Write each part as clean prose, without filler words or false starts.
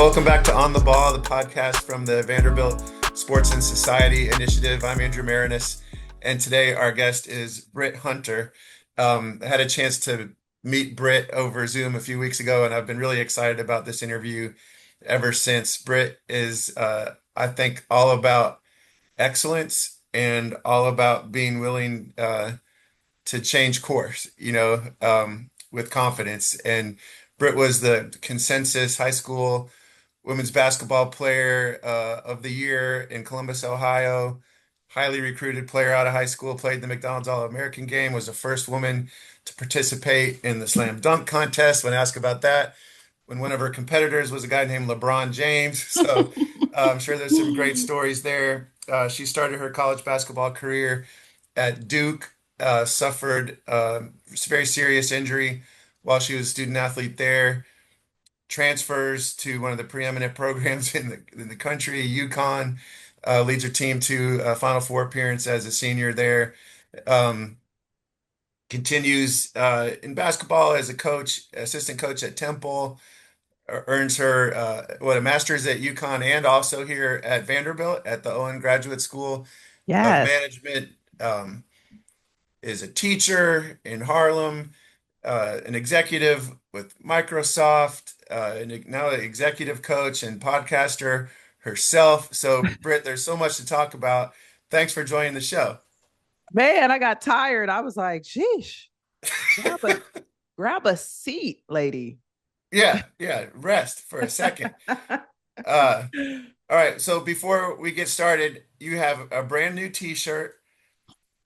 welcome back to On the Ball, the podcast from the Vanderbilt Sports and Society Initiative. I'm Andrew Maraniss, and today our guest is Britt Hunter. I had a chance to meet Britt over Zoom a few weeks ago, and I've been really excited about this interview ever since. Britt is, I think, all about excellence and all about being willing to change course, with confidence. And Britt was the consensus high school women's basketball player of the year in Columbus, Ohio. Highly recruited player out of high school, played the McDonald's All-American game, was the first woman to participate in the slam dunk contest. When asked about that, when one of her competitors was a guy named LeBron James. So I'm sure there's some great stories there. She started her college basketball career at Duke, suffered a very serious injury while she was a student athlete there, transfers to one of the preeminent programs in the country, UConn, leads her team to a Final Four appearance as a senior there. Um, Continues in basketball as a coach, assistant coach at Temple, earns her a master's at UConn and also here at Vanderbilt at the Owen Graduate School of Yes. Management. Um, is a teacher in Harlem, an executive with Microsoft, and now an executive coach and podcaster herself. So, Britt, there's so much to talk about. Thanks for joining the show. Man, I got tired. I was like, sheesh, grab a grab a seat, lady. Yeah, yeah, rest for a second. Uh, all right, so before we get started, you have a brand new t-shirt.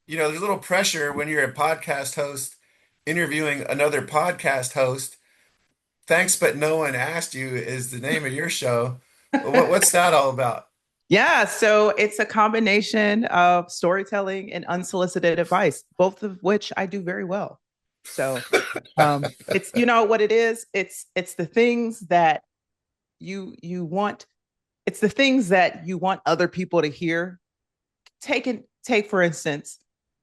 There's a little pressure when you're a podcast host interviewing another podcast host. Thanks, but no one asked you is the name of your show. What's that all about? Yeah, so it's a combination of storytelling and unsolicited advice, both of which I do very well. So it's what it is. It's the things that you want. It's the things that you want other people to hear. Take for instance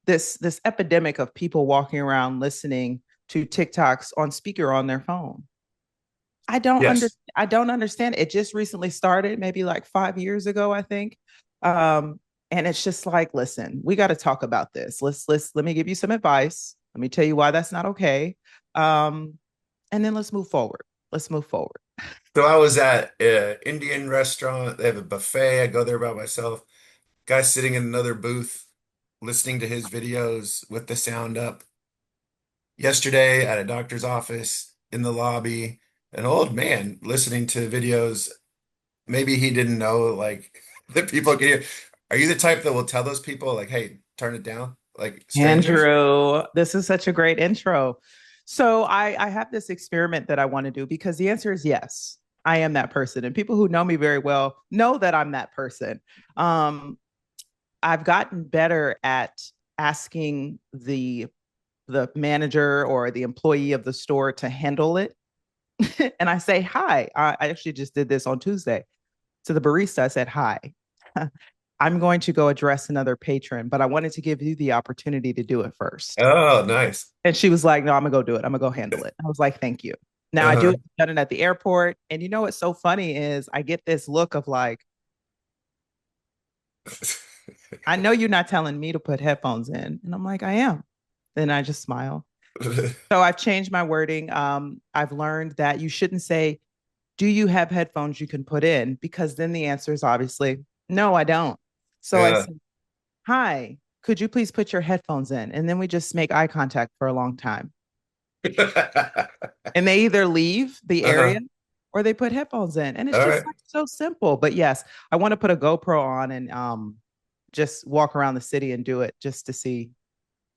this epidemic of people walking around listening to TikToks on speaker on their phone. Yes. I don't understand. It just recently started, maybe like 5 years ago, I think. Um, and it's just like, listen, we got to talk about this. Let me give you some advice. Let me tell you why that's not okay. Um, and then let's move forward. Let's move forward. So I was at an Indian restaurant. They have a buffet. I go there by myself. Guy sitting in another booth, listening to his videos with the sound up. Yesterday at a doctor's office in the lobby, an old man listening to videos. Maybe he didn't know like that people can hear. Are you the type that will tell those people like, "Hey, turn it down," like strangers? Andrew, this is such a great intro. So I have this experiment that I want to do because the answer is yes. I am that person. And people who know me very well know that I'm that person. Um, I've gotten better at asking the manager or the employee of the store to handle it. And I say, hi. I actually just did this on Tuesday. To the barista, I said, hi. I'm going to go address another patron, but I wanted to give you the opportunity to do it first. Oh, nice. And she was like, no, I'm gonna go do it. I'm gonna go handle it. I was like, thank you. Now I do Uh-huh. it, done it at the airport. And you know what's so funny is I get this look of like, I know you're not telling me to put headphones in. And I'm like, I am. Then I just smile. So I've changed my wording. I've learned that you shouldn't say, do you have headphones you can put in? Because then the answer is obviously, no, I don't. So I Yeah. said, hi, could you please put your headphones in? And then we just make eye contact for a long time. And they either leave the area Uh-huh. or they put headphones in. And it's All just right. like so simple. But yes, I want to put a GoPro on and just walk around the city and do it just to see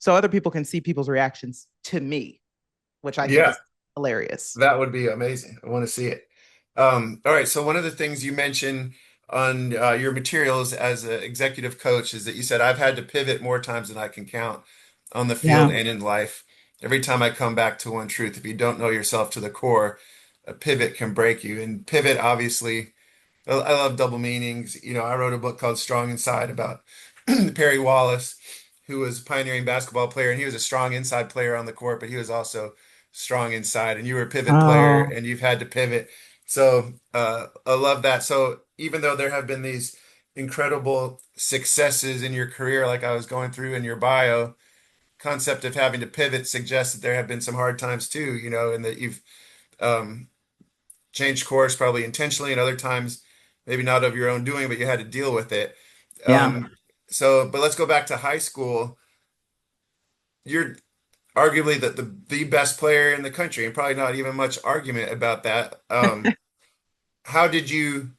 so other people can see people's reactions to me, which I think Yeah, is hilarious. that would be amazing. I want to see it. All right. So one of the things you mentioned on your materials as an executive coach is that you said I've had to pivot more times than I can count on the field Yeah. and in life. Every time I come back to one truth, if you don't know yourself to the core, a pivot can break you. And pivot, obviously, I love double meanings. I wrote a book called Strong Inside about Perry Wallace, who was a pioneering basketball player, and he was a strong inside player on the court, but he was also strong inside. And you were a pivot player, Oh, and you've had to pivot. So I love that. So even though there have been these incredible successes in your career, like I was going through in your bio, concept of having to pivot suggests that there have been some hard times too, and that you've um, changed course probably intentionally, and other times maybe not of your own doing, but you had to deal with it. Yeah. But let's go back to high school. You're arguably the best player in the country, and probably not even much argument about that. How did you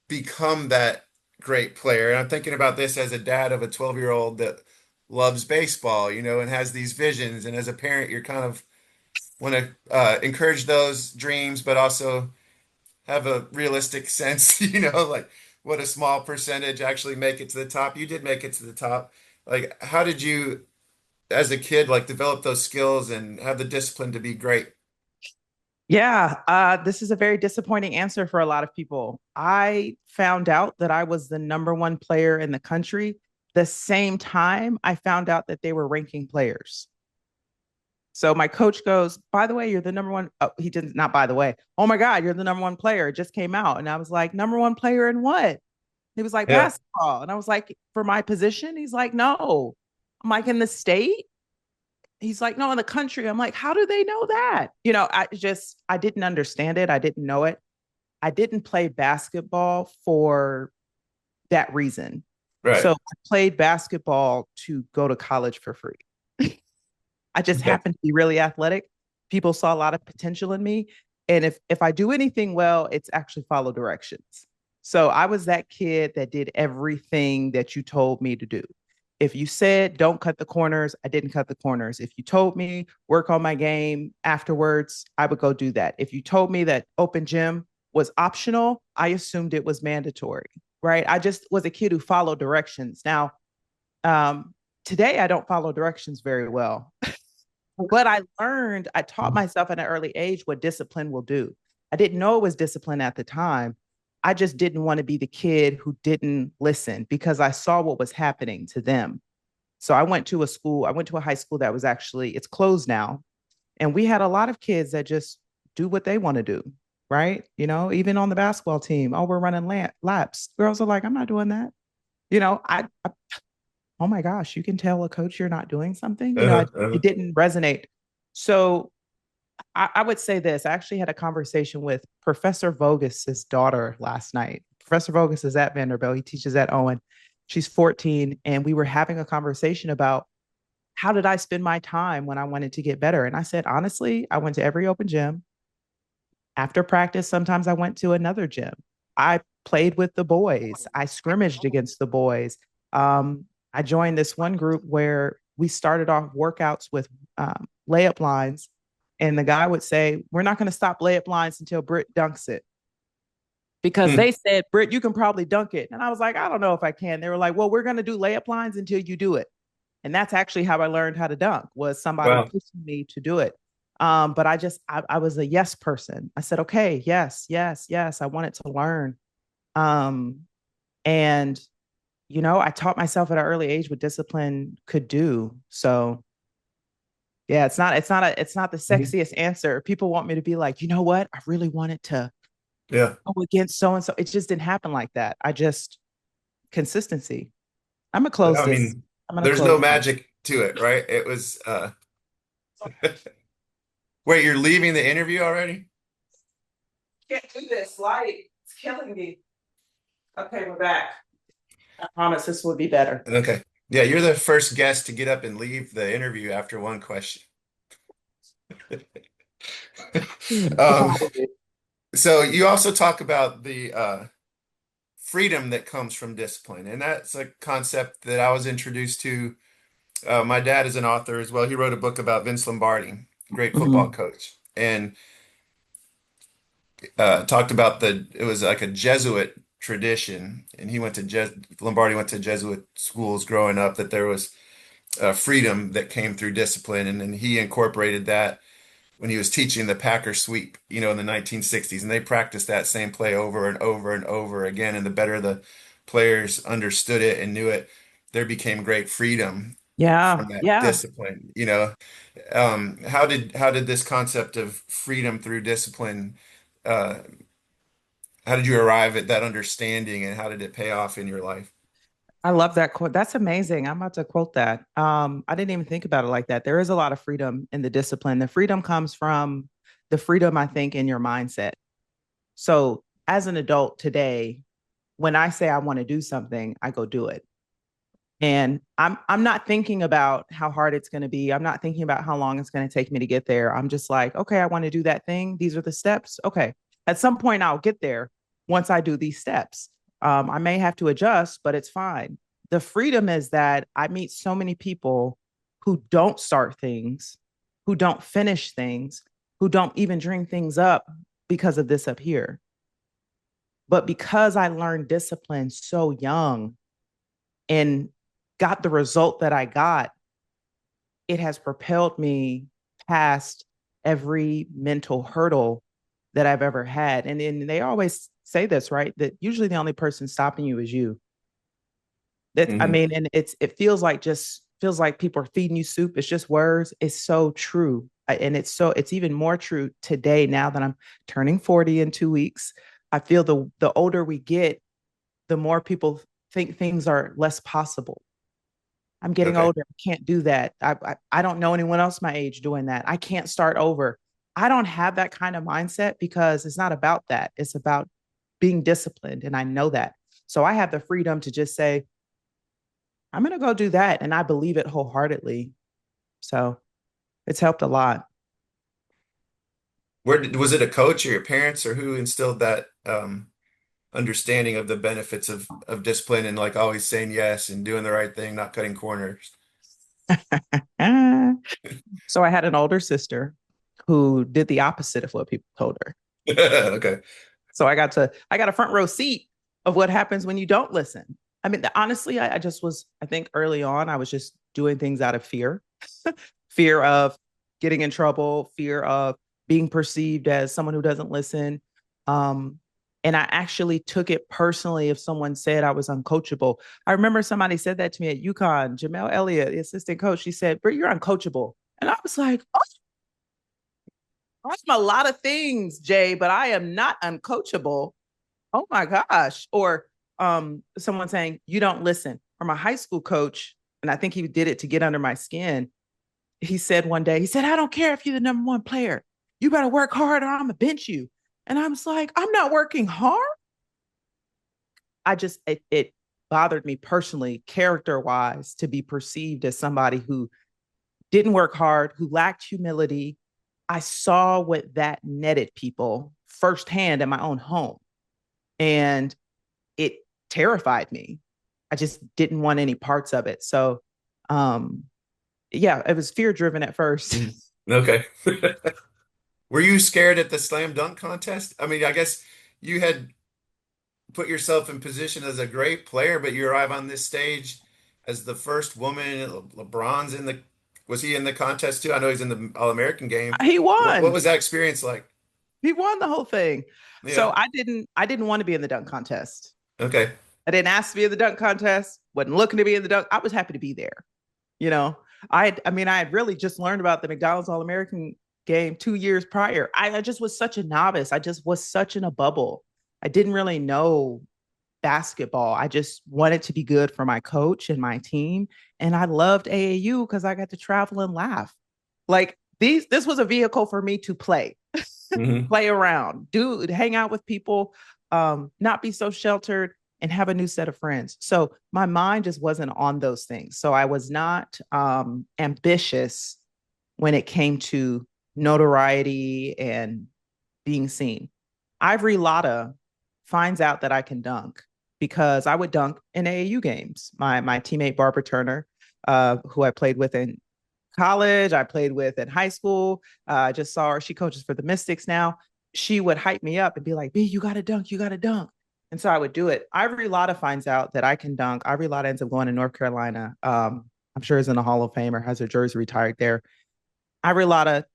become that great player? And I'm thinking about this as a dad of a 12-year-old that loves baseball, and has these visions. And as a parent, you're kind of want to encourage those dreams, but also have a realistic sense, like what a small percentage actually make it to the top. You did make it to the top. Like, how did you, as a kid, like develop those skills and have the discipline to be great? Yeah, this is a very disappointing answer for a lot of people. I found out that I was the number one player in the country the same time I found out that they were ranking players. So my coach goes, by the way, you're the number one. Oh, he didn't, not by the way. Oh my God, you're the number one player. It just came out. And I was like, number one player in what? He was like, Yeah, basketball. And I was like, for my position? He's like, no. I'm like, in the state? He's like, no, in the country. I'm like, how do they know that? I didn't understand it. I didn't know it. I didn't play basketball for that reason. So right. I played basketball to go to college for free. I just Okay. happened to be really athletic. People saw a lot of potential in me. And if I do anything well, it's actually follow directions. So I was that kid that did everything that you told me to do. If you said don't cut the corners, I didn't cut the corners. If you told me work on my game afterwards, I would go do that. If you told me that open gym was optional, I assumed it was mandatory, right? I just was a kid who followed directions. Now, um, today I don't follow directions very well. But I taught myself at an early age what discipline will do. I didn't know it was discipline at the time. I just didn't want to be the kid who didn't listen because I saw what was happening to them. So I went to a high school that was actually, it's closed now. And we had a lot of kids that just do what they want to do, right? Even on the basketball team, oh, we're running laps. Girls are like, I'm not doing that. I oh my gosh, you can tell a coach you're not doing something. It didn't resonate. So I would say this. I actually had a conversation with Professor Vogus's daughter last night. Professor Vogus is at Vanderbilt. He teaches at Owen. She's 14. And we were having a conversation about how did I spend my time when I wanted to get better? And I said, honestly, I went to every open gym. After practice, sometimes I went to another gym. I played with the boys. I scrimmaged against the boys. I joined this one group where we started off workouts with layup lines. And the guy would say, we're not going to stop layup lines until Britt dunks it. Because Hmm. they said, Britt, you can probably dunk it. And I was like, I don't know if I can. They were like, well, we're going to do layup lines until you do it. And that's actually how I learned how to dunk, was somebody Wow. pushing me to do it. But I was a yes person. I said, okay, yes, yes, yes. I wanted to learn. Um, and I taught myself at an early age what discipline could do. So yeah, it's not the Mhm. sexiest answer. People want me to be like, you know what? I really wanted to Yeah. go against so and so. It just didn't happen like that. I just consistency. I'm gonna close I this. mean, I'm gonna there's close no this. magic to it, right? It was wait, you're leaving the interview already? Can't do this. Light. It's killing me. Okay, we're back. I promise this will be better. Okay. Yeah, you're the first guest to get up and leave the interview after one question. Um, so you also talk about the freedom that comes from discipline, and that's a concept that I was introduced to. My dad is an author as well. He wrote a book about Vince Lombardi, great football Mhm. coach, and talked about it was like a Jesuit tradition, and Lombardi went to Jesuit schools growing up, that there was freedom that came through discipline, and then he incorporated that when he was teaching the Packer sweep, in the 1960s, and they practiced that same play over and over and over again, and the better the players understood it and knew it, there became great freedom Yeah, from that yeah. discipline. How did this concept of freedom through discipline uh, how did you arrive at that understanding and how did it pay off in your life? I love that quote. That's amazing. I'm about to quote that. I didn't even think about it like that. There is a lot of freedom in the discipline. The freedom comes from the freedom, I think, in your mindset. So as an adult today, when I say I want to do something, I go do it. And I'm not thinking about how hard it's going to be. I'm not thinking about how long it's going to take me to get there. I'm just like, okay, I want to do that thing. These are the steps. Okay. At some point I'll get there once I do these steps. I may have to adjust, but it's fine. The freedom is that I meet so many people who don't start things, who don't finish things, who don't even dream things up because of this up here. But because I learned discipline so young and got the result that I got, it has propelled me past every mental hurdle that I've ever had. And they always say this, right? That usually the only person stopping you is you. That I Hmm. mean, and it feels like just feels like people are feeding you soup. It's just words. It's so true. And it's even more true today now that I'm turning 40 in 2 weeks. I feel the older we get, the more people think things are less possible. I'm getting Okay. older. I can't do that. I don't know anyone else my age doing that. I can't start over. I don't have that kind of mindset because it's not about that. It's about being disciplined. And I know that. So I have the freedom to just say, I'm going to go do that. And I believe it wholeheartedly. So it's helped a lot. Was it a coach or your parents or who instilled that understanding of the benefits of discipline and like always saying yes and doing the right thing, not cutting corners? So I had an older sister who did the opposite of what people told her. Okay. So I got a front row seat of what happens when you don't listen. I mean, honestly, I just was, I think early on, I was just doing things out of fear, fear of getting in trouble, fear of being perceived as someone who doesn't listen. Um, and I actually took it personally if someone said I was uncoachable. I remember somebody said that to me at UConn, Jamel Elliott, the assistant coach. She said, "Britt, you're uncoachable." And I was like, oh, I'm a lot of things, Jay, but I am not uncoachable. Oh my gosh. Or someone saying, you don't listen. Or my high school coach, and I think he did it to get under my skin. He said one day, he said, I don't care if you're the number one player. You better work hard or I'm gonna bench you. And I was like, I'm not working hard. It bothered me personally, character wise, to be perceived as somebody who didn't work hard, who lacked humility. I saw what that netted people firsthand in my own home. And it terrified me. I just didn't want any parts of it. So, um, yeah, it was fear driven at first. Okay. Were you scared at the slam dunk contest? I mean, I guess you had put yourself in position as a great player, but you arrive on this stage as the first woman. LeBron's in the, was he in the contest too? I know he's in the All-American game. He What won. was that experience like? He won the whole thing. So Yeah. I didn't want to be in the dunk contest. Okay. I didn't ask to be in the dunk contest. Wasn't looking to be in the dunk. I was happy to be there. You know, I had really just learned about the McDonald's All American game 2 years prior. I just was such a novice. I just was such in a bubble. I didn't really know basketball. I just wanted to be good for my coach and my team. And I loved AAU because I got to travel and laugh. Like this was a vehicle for me to play, Hmm. play around, do hang out with people, not be so sheltered and have a new set of friends. So my mind just wasn't on those things. So I was not ambitious when it came to notoriety and being seen. Ivory Lotta finds out that I can dunk because I would dunk in AAU games. My teammate Barbara Turner, who I played with in college, I played with in high school. I just saw her. She coaches for the Mystics now. She would hype me up and be like, B, you got to dunk. You got to dunk. And so I would do it. Ivory Lotta finds out that I can dunk. Ivory Lotta ends up going to North Carolina. I'm sure is in the Hall of Fame or has her jersey retired there. Ivory Lotta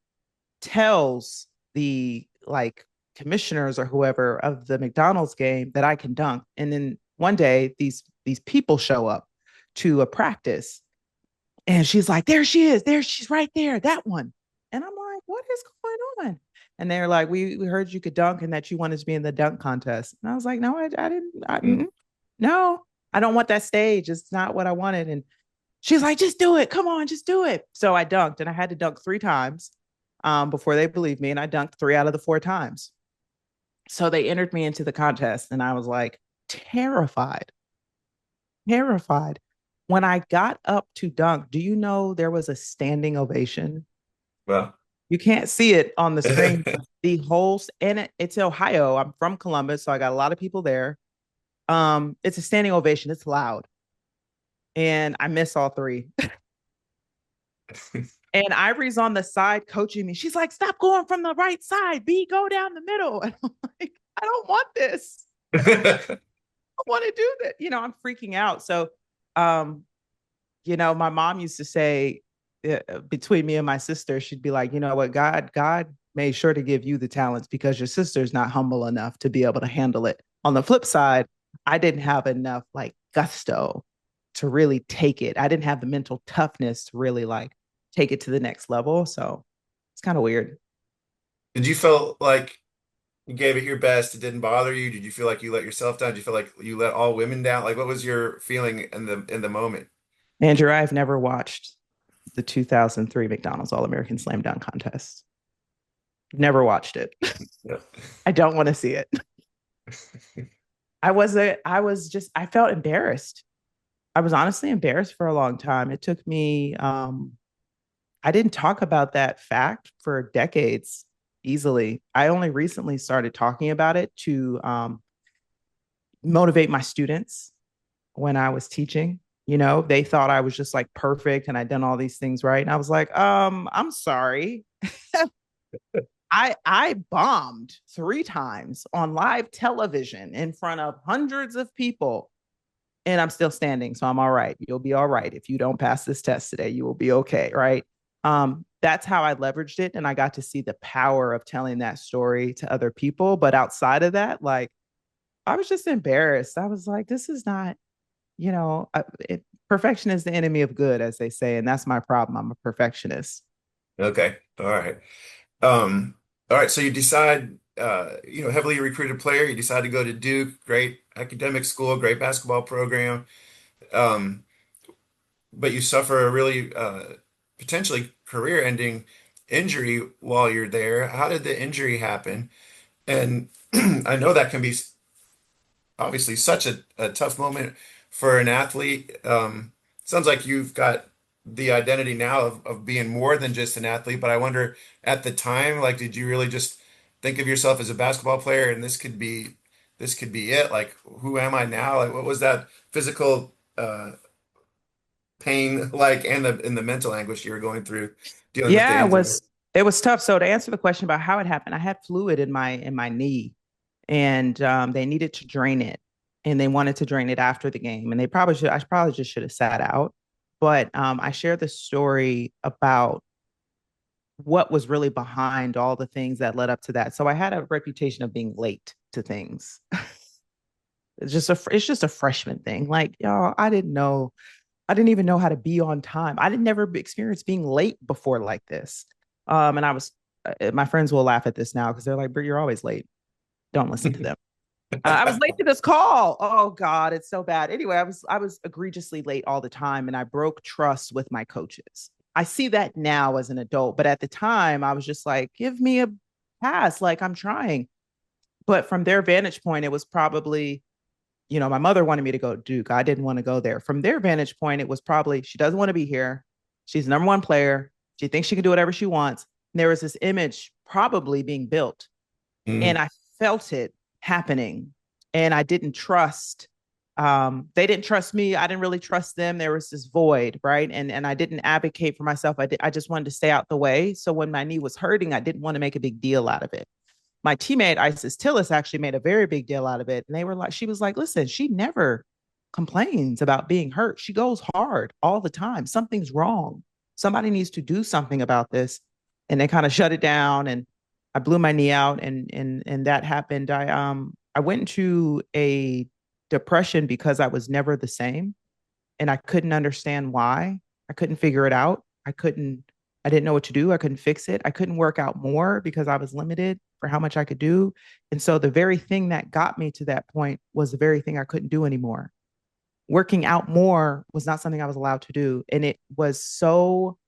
tells the like commissioners or whoever of the McDonald's game that I can dunk. And then one day these people show up to a practice and she's like, there she is. There she's right there. That one. And I'm like, what is going on? And they're like, we heard you could dunk and that you wanted to be in the dunk contest. And I was like, no, I didn't. No, I don't want that stage. It's not what I wanted. And she's like, just do it. Come on, just do it. So I dunked, and I had to dunk 3 times before they believed me. And I dunked 3 out of the 4 times. So they entered me into the contest, and I was like terrified, terrified. When I got up to dunk, do you know there was a standing ovation? Well, You can't see it on the screen. The whole, and it's Ohio. I'm from Columbus, so I got a lot of people there. It's a standing ovation. It's loud, and I miss all 3. And Ivory's on the side coaching me. She's like, "Stop going from the right side. B, go down the middle." And I'm like, "I don't want this. I want to do that." I'm freaking out. So, um, my mom used to say, between me and my sister, she'd be like, "You know what? God made sure to give you the talents because your sister's not humble enough to be able to handle it." On the flip side, I didn't have enough like gusto to really take it. I didn't have the mental toughness to really like take it to the next level. So it's kind of weird. Did you feel like you gave it your best? It didn't bother you? Did you feel like you let yourself down? Did you feel like you let all women down? Like, what was your feeling in the moment? Andrew, I've never watched the 2003 McDonald's All American Slam Dunk Contest. Never watched it. Yeah. I don't want to see it. I felt embarrassed. I was honestly embarrassed for a long time. It took me, I didn't talk about that fact for decades easily. I only recently started talking about it to motivate my students when I was teaching. They thought I was just like perfect and I'd done all these things right. And I was like, I'm sorry. I bombed 3 times on live television in front of hundreds of people, and I'm still standing. So I'm all right. You'll be all right. If you don't pass this test today, you will be okay. Right. That's how I leveraged it. And I got to see the power of telling that story to other people. But outside of that, like, I was just embarrassed. I was like, this is not, you know, perfection is the enemy of good, as they say. And that's my problem. I'm a perfectionist. Okay. All right. All right. So you decide, heavily recruited player, you decide to go to Duke, great academic school, great basketball program. Um, but you suffer a really, potentially career-ending injury while you're there. How did the injury happen? And I know that can be obviously such a tough moment for an athlete. Sounds like you've got the identity now of being more than just an athlete, but I wonder at the time, like, did you really just think of yourself as a basketball player and this could be it? Like, who am I now? Like, what was that physical pain like and the mental anguish you were going through dealing with the Yeah, injury? it was tough. So to answer the question about how it happened, I had fluid in my knee, and they needed to drain it, and they wanted to drain it after the game, and I probably just should have sat out. But I shared the story about what was really behind all the things that led up to that. So I had a reputation of being late to things. It's just a freshman thing. Like, y'all, I didn't even know how to be on time. I didn't never experience being late before like this. And I was, my friends will laugh at this now because they're like, "Britt, you're always late. Don't listen to them." I was late to this call. Oh God, it's so bad. Anyway, I was egregiously late all the time, and I broke trust with my coaches. I see that now as an adult, but at the time, I was just like, "Give me a pass. Like, I'm trying." But from their vantage point, it was probably, my mother wanted me to go to Duke. I didn't want to go there. From their vantage point, it was probably she doesn't want to be here. She's the number one player. She thinks she can do whatever she wants. And there was this image probably being built, and Mhm. I felt it happening. And I didn't trust. They didn't trust me. I didn't really trust them. There was this void, right? And I didn't advocate for myself. I just wanted to stay out the way. So when my knee was hurting, I didn't want to make a big deal out of it. My teammate Isis Tillis actually made a very big deal out of it. And she was like, listen, she never complains about being hurt. She goes hard all the time. Something's wrong. Somebody needs to do something about this. And they kind of shut it down, and I blew my knee out, and that happened. I went into a depression because I was never the same, and I couldn't understand why. I couldn't figure it out. I didn't know what to do. I couldn't fix it. I couldn't work out more because I was limited for how much I could do. And so the very thing that got me to that point was the very thing I couldn't do anymore. Working out more was not something I was allowed to do. And it was so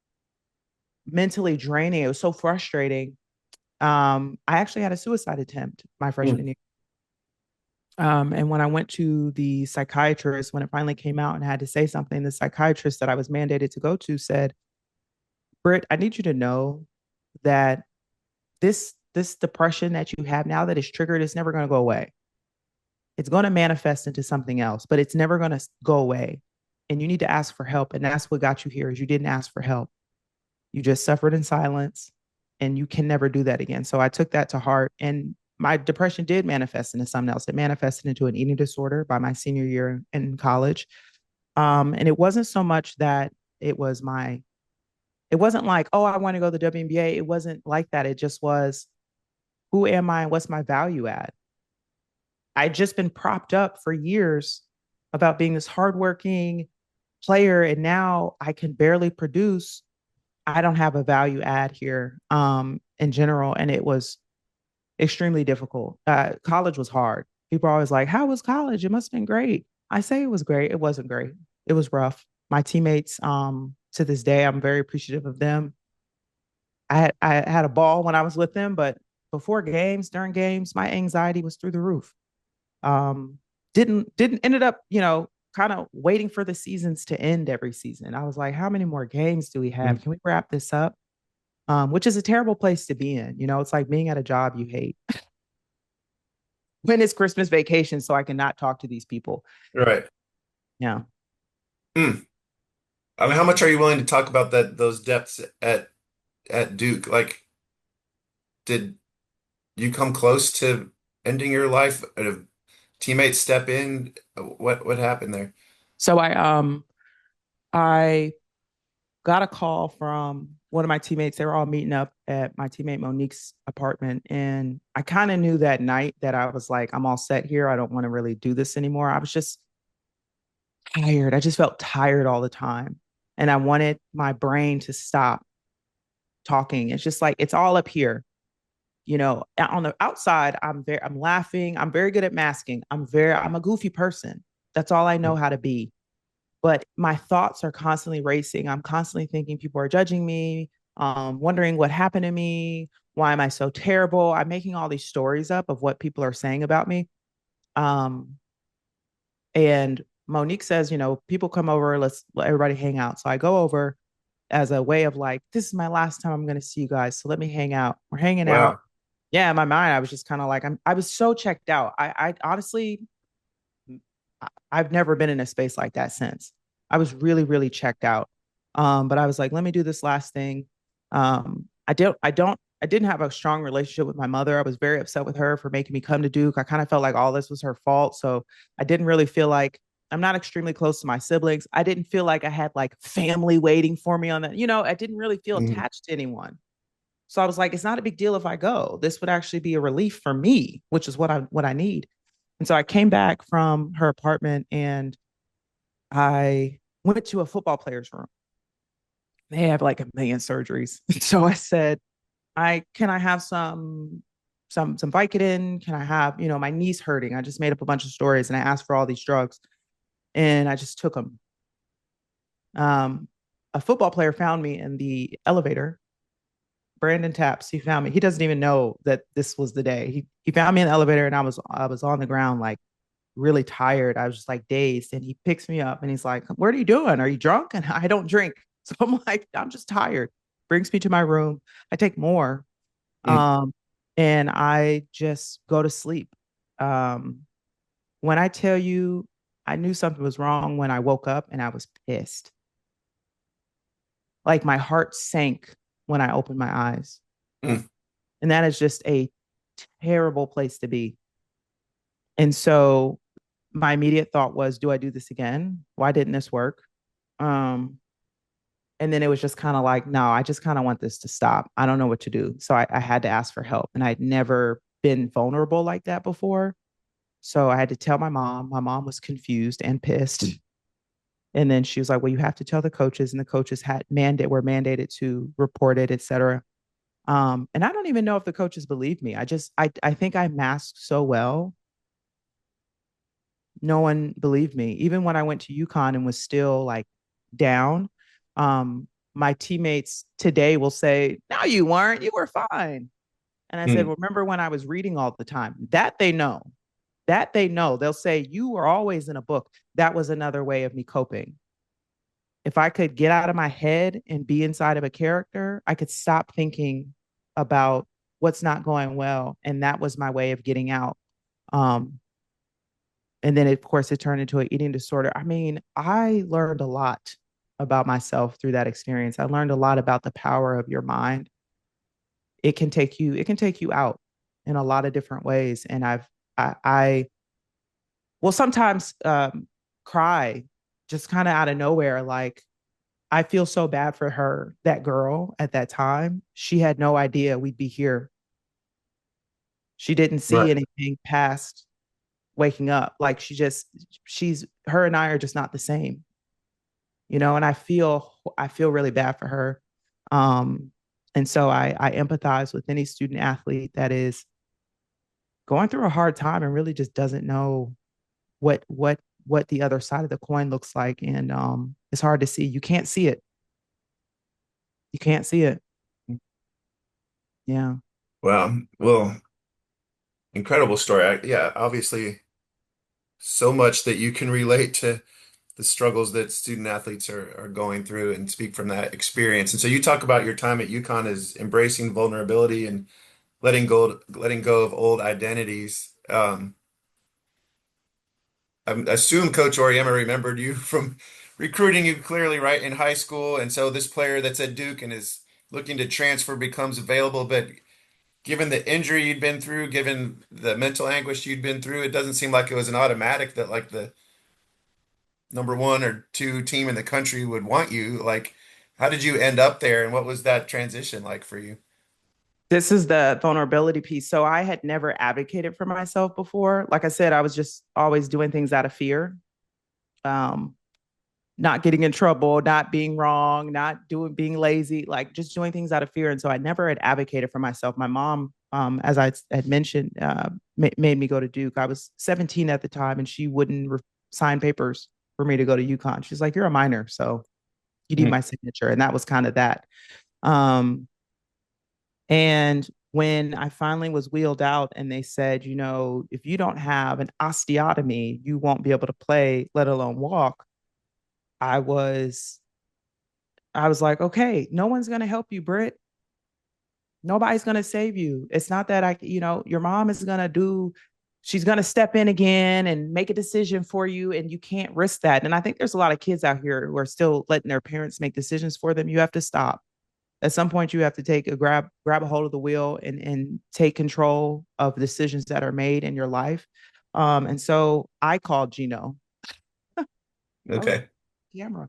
mentally draining. It was so frustrating. I actually had a suicide attempt my Mm. freshman year. And when I went to the psychiatrist, when it finally came out and I had to say something, the psychiatrist that I was mandated to go to said, Britt, I need you to know that this depression that you have now that is triggered is never going to go away. It's going to manifest into something else, but it's never going to go away. And you need to ask for help. And that's what got you here is you didn't ask for help. You just suffered in silence and you can never do that again. So I took that to heart and my depression did manifest into something else. It manifested into an eating disorder by my senior year in college. And it wasn't so much that it was my, it wasn't like, oh, I want to go to the WNBA. It wasn't like that. It just was, who am I and what's my value add? I'd just been propped up for years about being this hardworking player, and now I can barely produce. I don't have a value add here in general, and it was extremely difficult. College was hard. People are always like, "How was college? It must have been great." I say it was great. It wasn't great. It was rough. My teammates, to this day, I'm very appreciative of them. I had a ball when I was with them, but before games, during games, my anxiety was through the roof. Um, didn't ended up, kind of waiting for the seasons to end every season. I was like, how many more games do we have? Mm. Can we wrap this up? Which is a terrible place to be in. It's like being at a job you hate. When it's Christmas vacation, so I cannot talk to these people. Right. Yeah. Mm. I mean, how much are you willing to talk about those depths at Duke? Like, did you come close to ending your life? A teammate step in? What happened there? So I got a call from one of my teammates. They were all meeting up at my teammate Monique's apartment. And I kind of knew that night that I was like, I'm all set here. I don't want to really do this anymore. I was just tired. I just felt tired all the time. And I wanted my brain to stop talking. It's just like, it's all up here. On the outside, I'm laughing. I'm very good at masking. I'm a goofy person. That's all I know how to be. But my thoughts are constantly racing. I'm constantly thinking people are judging me, wondering what happened to me. Why am I so terrible? I'm making all these stories up of what people are saying about me. Um, and Monique says, people come over, let's let everybody hang out. So I go over as a way of like, this is my last time I'm going to see you guys. So let me hang out. We're hanging out. Wow. Yeah, in my mind, I was just kind of like, I was so checked out. I honestly, I've never been in a space like that since. I was really, really checked out. But I was like, let me do this last thing. I didn't have a strong relationship with my mother. I was very upset with her for making me come to Duke. I kind of felt like all this was her fault. So I didn't really feel like I'm not extremely close to my siblings. I didn't feel like I had like family waiting for me on that. I didn't really feel Mhm. attached to anyone. So I was like, it's not a big deal if I go. This would actually be a relief for me, which is what I need. And so I came back from her apartment and I went to a football player's room. They have like a million surgeries. So I said, I can I have some Vicodin? Can I have, my knee's hurting? I just made up a bunch of stories and I asked for all these drugs and I just took them. Um, a football player found me in the elevator. Brandon Taps, he found me. He doesn't even know that this was the day. He found me in the elevator and I was on the ground like really tired. I was just like dazed. And he picks me up and he's like, what are you doing? Are you drunk? And I don't drink. So I'm like, I'm just tired. Brings me to my room. I take more. Mm. Um, and I just go to sleep. Um, when I tell you I knew something was wrong when I woke up and I was pissed. Like my heart sank when I opened my eyes. Mm. And that is just a terrible place to be. And so my immediate thought was, do I do this again? Why didn't this work? Um, and then it was just kind of like, no, I just kind of want this to stop. I don't know what to do. So I had to ask for help. And I'd never been vulnerable like that before. So I had to tell my mom. My mom was confused and pissed. And then she was like, well, you have to tell the coaches, and the coaches were mandated to report it, et cetera. And I don't even know if the coaches believe me. I think I masked so well. No one believed me. Even when I went to UConn and was still like down, my teammates today will say, no, you weren't. You were fine. And I said, Hmm. well, remember when I was reading all the time? That they know. That they know. They'll say, you were always in a book. That was another way of me coping. If I could get out of my head and be inside of a character, I could stop thinking about what's not going well. And that was my way of getting out. Um, and then, of course, it turned into an eating disorder. I mean, I learned a lot about myself through that experience. I learned a lot about the power of your mind. It can take you out in a lot of different ways. And I will sometimes cry just kind of out of nowhere. Like, I feel so bad for her, that girl at that time. She had no idea we'd be here. She didn't see Right. anything past waking up. Like she's her and I are just not the same, you know, and I feel really bad for her. Um, and so I empathize with any student athlete that is going through a hard time and really just doesn't know what what what the other side of the coin looks like. And it's hard to see. You can't see it. You can't see it. Yeah. Wow. Well, incredible story. Yeah, obviously so much that you can relate to the struggles that student athletes are going through and speak from that experience. And so you talk about your time at UConn as embracing vulnerability and letting go of old identities. I assume Coach Oriema remembered you from recruiting you clearly right in high school. And so this player that's at Duke and is looking to transfer becomes available. But given the injury you'd been through, given the mental anguish you'd been through, it doesn't seem like it was an automatic that like the number one or two team in the country would want you. Like, how did you end up there and what was that transition like for you? This is the vulnerability piece. So I had never advocated for myself before. Like I said, I was just always doing things out of fear, um, not getting in trouble, not being wrong, not doing being lazy, like just doing things out of fear. And so I never had advocated for myself. My mom, as I had mentioned, made me go to Duke. I was 17 at the time, and she wouldn't sign papers for me to go to UConn. She's like, "You're a minor, so you need Mm. my signature," and that was kind of that. Um, And when I finally was wheeled out and they said, you know, if you don't have an osteotomy, you won't be able to play, let alone walk. I was I was like, okay, no one's going to help you, Britt. Nobody's going to save you. It's not that your mom is going to she's going to step in again and make a decision for you, and you can't risk that. And I think there's a lot of kids out here who are still letting their parents make decisions for them. You have to stop. At some point you have to take a grab a hold of the wheel and take control of decisions that are made in your life. And so I called Gino. I was like, Okay. camera,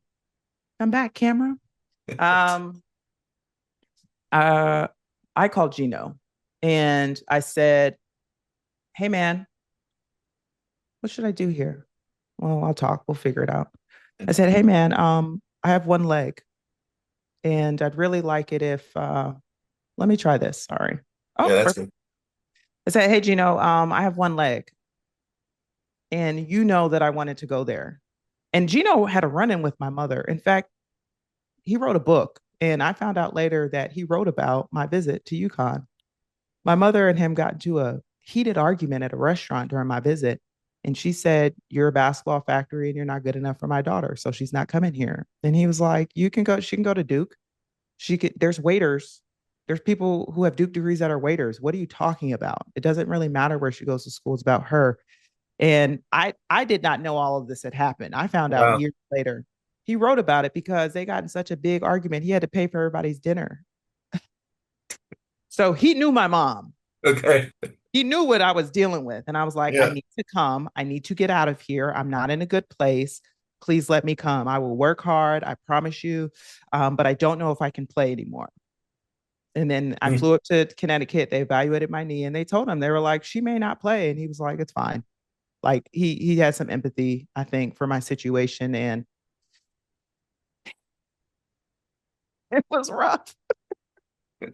come back, camera. Um, uh, I called Gino and I said, hey man, what should I do here? Well, I'll talk, we'll figure it out. I said, hey man, I have one leg and I'd really like it if let me try this. Sorry. Yeah, Oh, that's perfect. good. I said, hey Gino, I have one leg. And you know that I wanted to go there. And Gino had a run in with my mother. In fact, he wrote a book. And I found out later that he wrote about my visit to UConn. My mother and him got into a heated argument at a restaurant during my visit. And she said, you're a basketball factory and you're not good enough for my daughter. So she's not coming here. And he was like, you can go, she can go to Duke. There's waiters. There's people who have Duke degrees that are waiters. What are you talking about? It doesn't really matter where she goes to school. It's about her. And I did not know all of this had happened. I found out Wow. years later. He wrote about it because they got in such a big argument. He had to pay for everybody's dinner. So he knew my mom. Okay. He knew what I was dealing with. And I was like, I Yeah. need to come. I need to get out of here. I'm not in a good place. Please let me come. I will work hard. I promise you. But I don't know if I can play anymore. And then I Mm. flew up to Connecticut. They evaluated my knee and they told him, they were like, she may not play. And he was like, it's fine. Like he had some empathy, I think, for my situation. And It was rough. It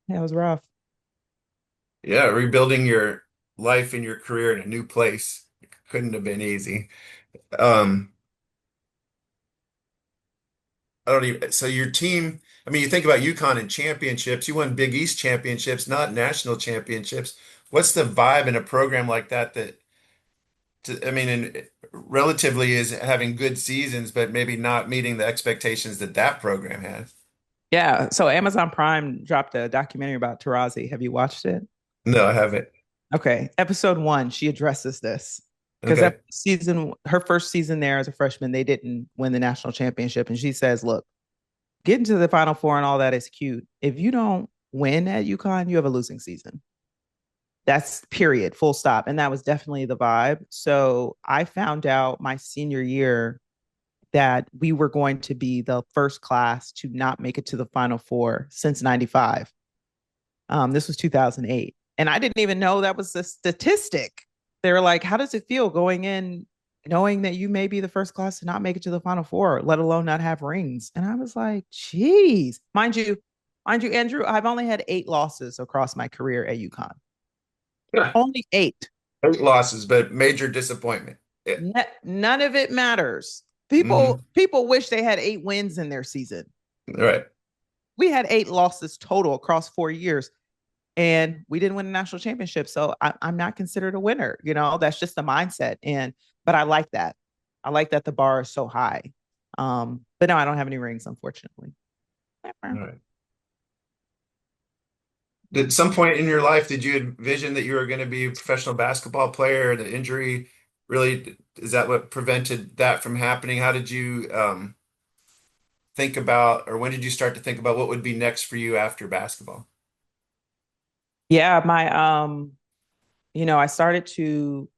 was rough. Yeah, rebuilding your life and your career in a new place couldn't have been easy. Um, I don't even, so your team, I mean, you think about UConn and championships, you won Big East championships, not national championships. What's the vibe in a program like that I mean, relatively is having good seasons, but maybe not meeting the expectations that that program has? Yeah. So Amazon Prime dropped a documentary about Tarazi. Have you watched it? No, I haven't. Okay. Episode one, she addresses this because that Okay. season, her first season there as a freshman, they didn't win the national championship. And she says, look, getting to the Final Four and all that is cute. If you don't win at UConn, you have a losing season. That's period, full stop. And that was definitely the vibe. So I found out my senior year that we were going to be the first class to not make it to the Final Four since 95. This was 2008. And I didn't even know that was a statistic. They were like, how does it feel going in knowing that you may be the first class to not make it to the Final Four, let alone not have rings? And I was like, geez. Mind you, Andrew, I've only had 8 losses across my career at UConn. Yeah. Only 8. 8 losses, but major disappointment. Yeah. None of it matters. Hmm. People wish they had 8 wins in their season. Right. We had 8 losses total across 4 years, and we didn't win a national championship. So I'm not considered a winner. You know, that's just the mindset. But I like that. I like that the bar is so high. But no, I don't have any rings, unfortunately. All right. At some point in your life, did you envision that you were going to be a professional basketball player? The injury really, is that what prevented that from happening? How did you think about, or when did you start to think about what would be next for you after basketball? Yeah, I started to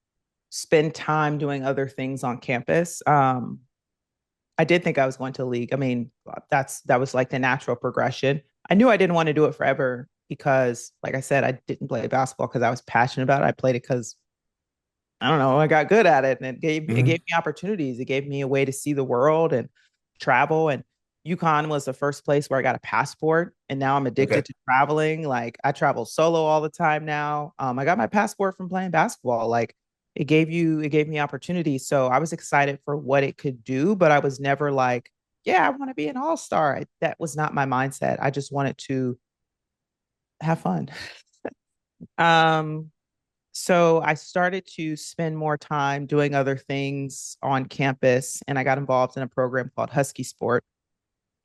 spend time doing other things on campus. I did think I was going to the league. I mean, that was like the natural progression. I knew I didn't want to do it forever because, like I said, I didn't play basketball because I was passionate about it. I played it because I don't know, I got good at it, and it gave Hmm. me opportunities. It gave me a way to see the world and travel. And UConn was the first place where I got a passport, and now I'm Okay. addicted to traveling. Like I travel solo all the time now. I got my passport from playing basketball. Like it gave me opportunities. So I was excited for what it could do, but I was never like, yeah, I want to be an all-star. That was not my mindset. I just wanted to have fun. Um, so I started to spend more time doing other things on campus, and I got involved in a program called Husky Sport.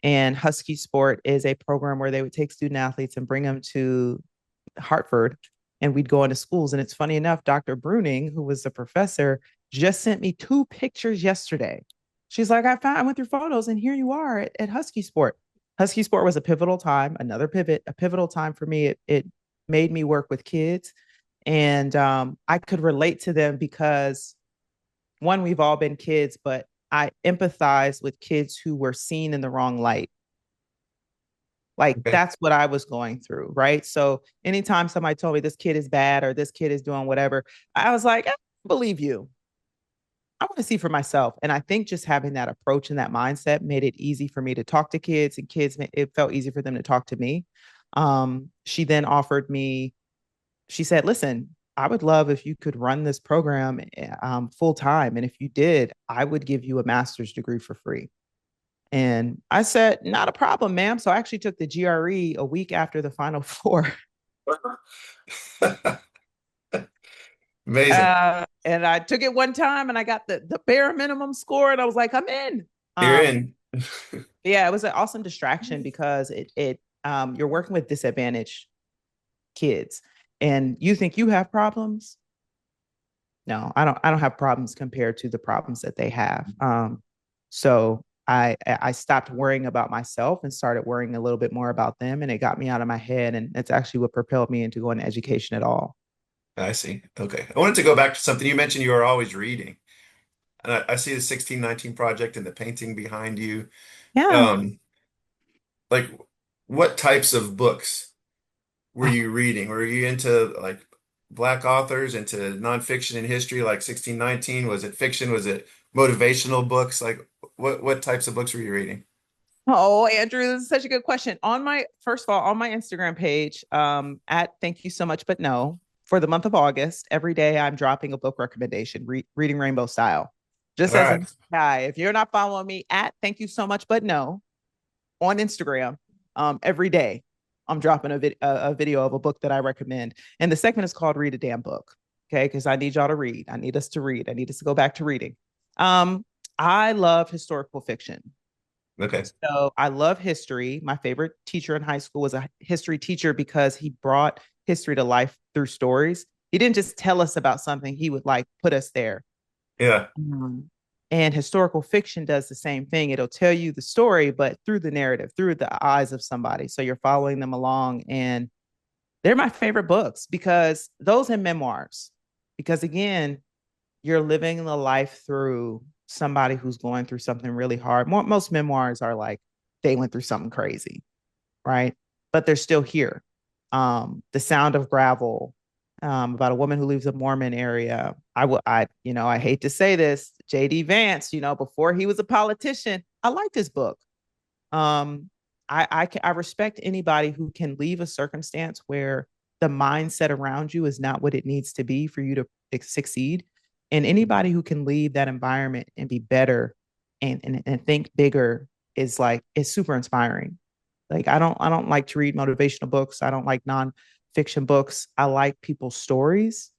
And Husky Sport is a program where they would take student athletes and bring them to Hartford, and we'd go into schools. And it's funny enough, Dr. Bruning, who was the professor, just sent me 2 pictures yesterday. She's like, I went through photos, and here you are at Husky Sport. Husky Sport was a pivotal time, a pivotal time for me. It made me work with kids, and I could relate to them because one, we've all been kids, but I empathize with kids who were seen in the wrong light. Like Okay. that's what I was going through, right? So anytime somebody told me this kid is bad or this kid is doing whatever, I was like, I believe you. I want to see for myself. And I think just having that approach and that mindset made it easy for me to talk to kids, and it felt easy for them to talk to me. She then offered me, she said, listen, I would love if you could run this program full time. And if you did, I would give you a master's degree for free. And I said, not a problem, ma'am. So I actually took the GRE a week after the Final Four. Amazing. And I took it one time and I got the bare minimum score, and I was like, I'm in. You're Um, in. yeah, it was an awesome distraction because you're working with disadvantaged kids, and you think you have problems. No, I don't have problems compared to the problems that they have. So I stopped worrying about myself and started worrying a little bit more about them, and it got me out of my head, and it's actually what propelled me into going to education at all. I see. Okay. I wanted to go back to something you mentioned you were always reading. And I see the 1619 project and the painting behind you. Yeah. Um, like what types of books were you reading? Were you into like black authors, into nonfiction and history like 1619? Was it fiction? Was it motivational books? Like what types of books were you reading? Oh, Andrew, this is such a good question. First of all, on my Instagram page, at thank you so much, but no, for the month of August, every day I'm dropping a book recommendation, reading Rainbow Style. All Just as a right. guy, if you're not following me at thank you so much, but no, on Instagram, every day I'm dropping a video of a book that I recommend. And the segment is called Read a Damn Book. Okay. Because I need y'all to read. I need us to read. I need us to go back to reading. Um, I love historical fiction. Okay. So I love history. My favorite teacher in high school was a history teacher because he brought history to life through stories. He didn't just tell us about something, he would like put us there. Yeah. And historical fiction does the same thing. It'll tell you the story, but through the narrative, through the eyes of somebody. So you're following them along. And they're my favorite books because those and memoirs, because again, you're living the life through somebody who's going through something really hard. Most memoirs are like they went through something crazy, right? But they're still here. The Sound of Gravel, about a woman who leaves a Mormon area. I hate to say this, J.D. Vance, before he was a politician, I liked his book. Um, I respect anybody who can leave a circumstance where the mindset around you is not what it needs to be for you to succeed, and anybody who can leave that environment and be better and think bigger is super inspiring. Like I don't like to read motivational books. I don't like nonfiction books. I like people's stories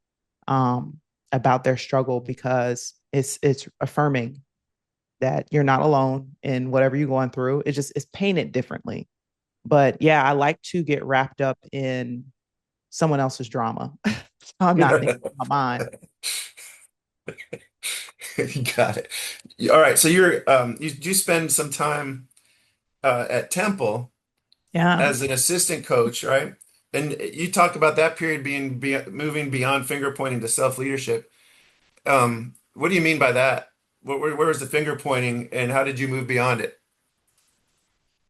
um, about their struggle because it's affirming that you're not alone in whatever you're going through. It's painted differently. But yeah, I like to get wrapped up in someone else's drama. I'm not thinking about mine. You got it. All right. So you spend some time at Temple Yeah. as an assistant coach, right? And you talk about that period moving beyond finger pointing to self-leadership. What do you mean by that? Where was the finger pointing, and how did you move beyond it?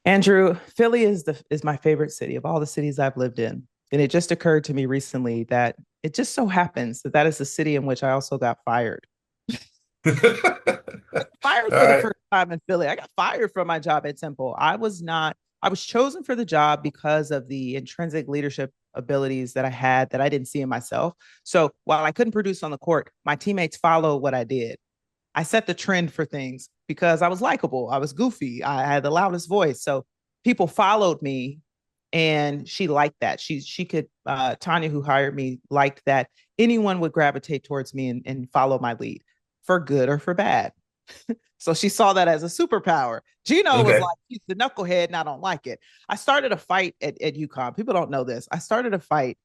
Andrew, Philly is my favorite city of all the cities I've lived in. And it just occurred to me recently that it just so happens that that is the city in which I also got fired. Fired All for the right. first time in Philly. I got fired from my job at Temple. I was chosen for the job because of the intrinsic leadership abilities that I had that I didn't see in myself. So while I couldn't produce on the court, my teammates followed what I did. I set the trend for things because I was likable. I was goofy. I had the loudest voice. So people followed me and she liked that. She could Tanya, who hired me, liked that anyone would gravitate towards me and follow my lead for good or for bad. So she saw that as a superpower. Gino was Okay. like, he's the knucklehead and I don't like it. I started a fight at UConn. People don't know this. I started a fight.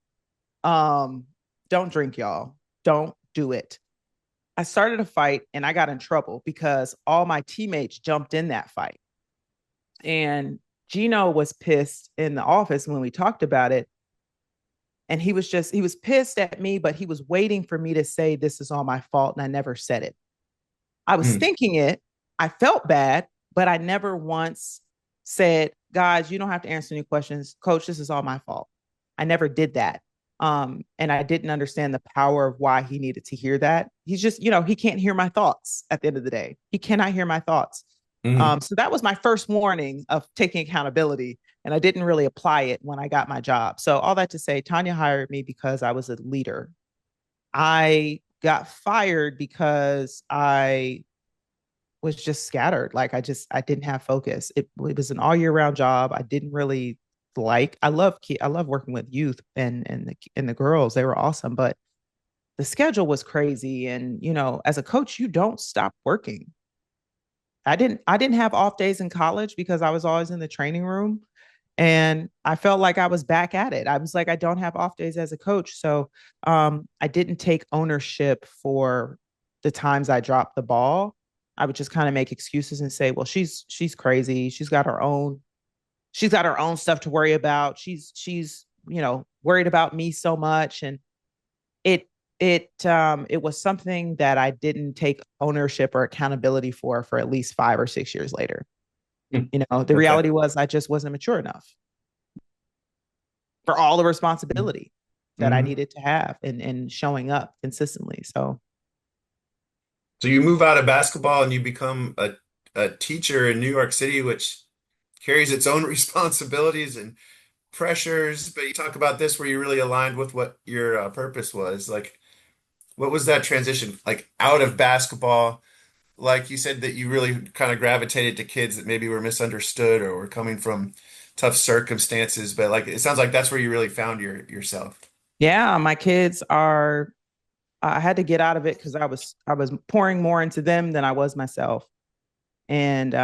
Um, don't drink, y'all. Don't do it. I started a fight and I got in trouble because all my teammates jumped in that fight. And Gino was pissed in the office when we talked about it. And he was pissed at me, but he was waiting for me to say, this is all my fault. And I never said it. I was Hmm. thinking it. I felt bad, but I never once said, guys, you don't have to answer any questions. Coach, this is all my fault. I never did that. And I didn't understand the power of why he needed to hear that. He's just, he can't hear my thoughts at the end of the day. He cannot hear my thoughts. Hmm. So that was my first warning of taking accountability. And I didn't really apply it when I got my job. So all that to say, Tanya hired me because I was a leader. I got fired because I was just scattered. Like I didn't have focus. It was an all year round job. I didn't really I love working with youth and the girls. They were awesome, but the schedule was crazy. And as a coach, you don't stop working. I didn't have off days in college because I was always in the training room. And I felt like I was back at it. I was like, I don't have off days as a coach. So I didn't take ownership for the times I dropped the ball. I would just kind of make excuses and say, well, she's crazy. She's got her own stuff to worry about. She's worried about me so much. And it it was something that I didn't take ownership or accountability for at least 5 or 6 years later. The Okay. reality was I just wasn't mature enough for all the responsibility that I Hmm. needed to have and showing up consistently. So So you move out of basketball and you become a teacher in New York City, which carries its own responsibilities and pressures, but you talk about this where you really aligned with what your purpose was. Like, what was that transition like out of basketball? Like you said that you really kind of gravitated to kids that maybe were misunderstood or were coming from tough circumstances, but like it sounds like that's where you really found yourself. Yeah, my kids are I had to get out of it because I was pouring more into them than I was myself. And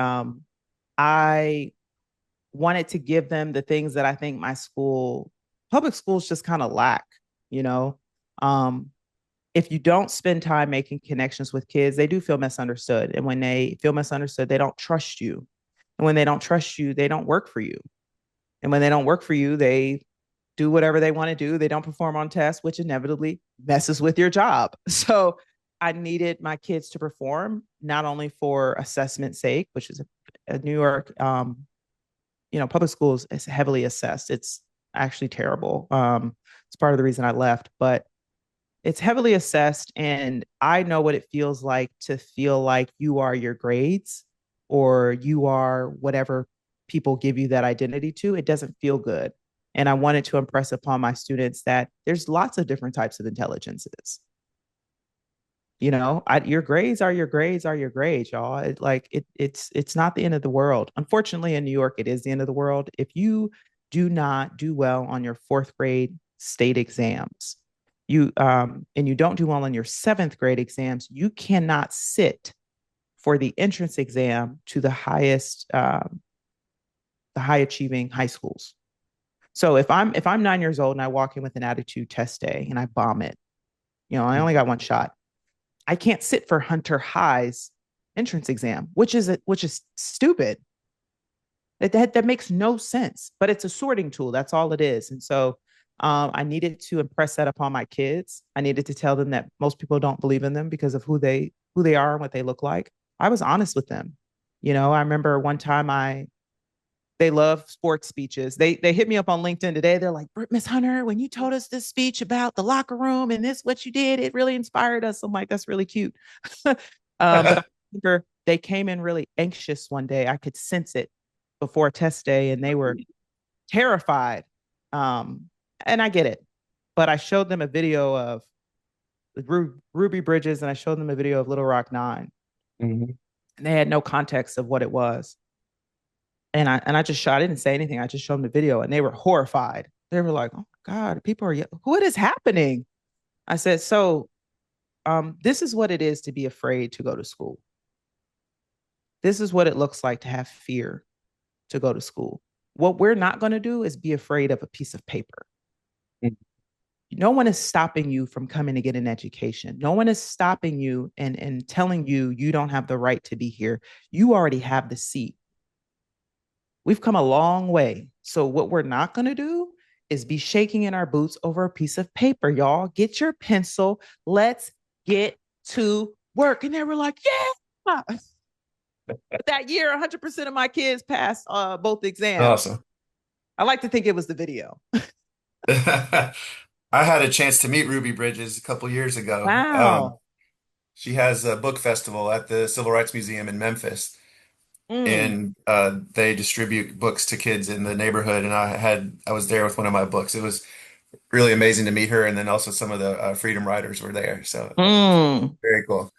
I wanted to give them the things that I think my school, public schools just kind of lack, you know. Um, if you don't spend time making connections with kids, they do feel misunderstood. And when they feel misunderstood, they don't trust you. And when they don't trust you, they don't work for you. And when they don't work for you, they do whatever they want to do. They don't perform on tests, which inevitably messes with your job. So I needed my kids to perform not only for assessment's sake, which is a New York, public schools is heavily assessed. It's actually terrible. It's part of the reason I left, but it's heavily assessed. And I know what it feels like to feel like you are your grades or you are whatever people give you that identity to. It doesn't feel good. And I wanted to impress upon my students that there's lots of different types of intelligences. Your grades are your grades are your grades, y'all. It's not the end of the world. Unfortunately, in New York, it is the end of the world. If you do not do well on your fourth grade state exams, and you don't do well on your seventh grade exams, you cannot sit for the entrance exam to the high achieving high schools. So if I'm 9 years old and I walk in with an attitude test day and I bomb it, I only got one shot. I can't sit for Hunter High's entrance exam, which is stupid. That makes no sense, but it's a sorting tool. That's all it is. And so I needed to impress that upon my kids. I needed to tell them that most people don't believe in them because of who they are and what they look like. I was honest with them. I remember one time they love sports speeches. They hit me up on LinkedIn today. They're like, Miss Hunter, when you told us this speech about the locker room and this what you did, it really inspired us. I'm like, that's really cute. But I remember they came in really anxious one day. I could sense it before test day, and they were terrified. And I get it, but I showed them a video of Ruby Bridges, and I showed them a video of Little Rock Nine, Mhm. and they had no context of what it was. And I just shot. I didn't say anything. I just showed them the video, and they were horrified. They were like, "Oh my God, people are what is happening?" I said, "So, this is what it is to be afraid to go to school. This is what it looks like to have fear to go to school. What we're not going to do is be afraid of a piece of paper. No one is stopping you from coming to get an education. No one is stopping you and telling you you don't have the right to be here. You already have the seat. We've come a long way. So what we're not going to do is be shaking in our boots over a piece of paper, y'all. Get your pencil. Let's get to work." And they were like, "Yeah." That year, 100% of my kids passed both exams. Awesome. I like to think it was the video. I had a chance to meet Ruby Bridges a couple years ago. Wow. She has a book festival at the Civil Rights Museum in Memphis, Mm, and they distribute books to kids in the neighborhood. And I was there with one of my books. It was really amazing to meet her, and then also some of the Freedom Riders were there. So mm. very cool.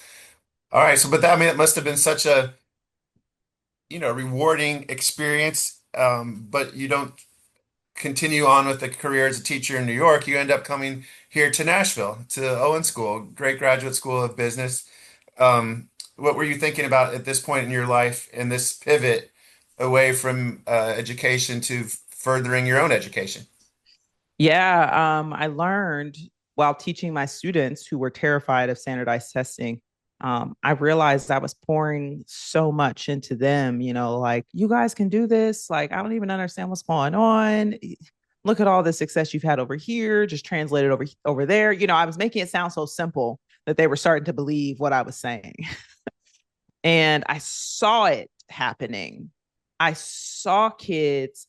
All right, so but that I mean it must have been such a rewarding experience. But you don't continue on with a career as a teacher in New York. You end up coming here to Nashville to Owen School, great graduate school of business. What were you thinking about at this point in your life and this pivot away from education to furthering your own education? Yeah, I learned while teaching my students who were terrified of standardized testing. I realized I was pouring so much into them, like, you guys can do this. Like, I don't even understand what's going on. Look at all the success you've had over here, just translate it over there. I was making it sound so simple that they were starting to believe what I was saying. And I saw it happening. I saw kids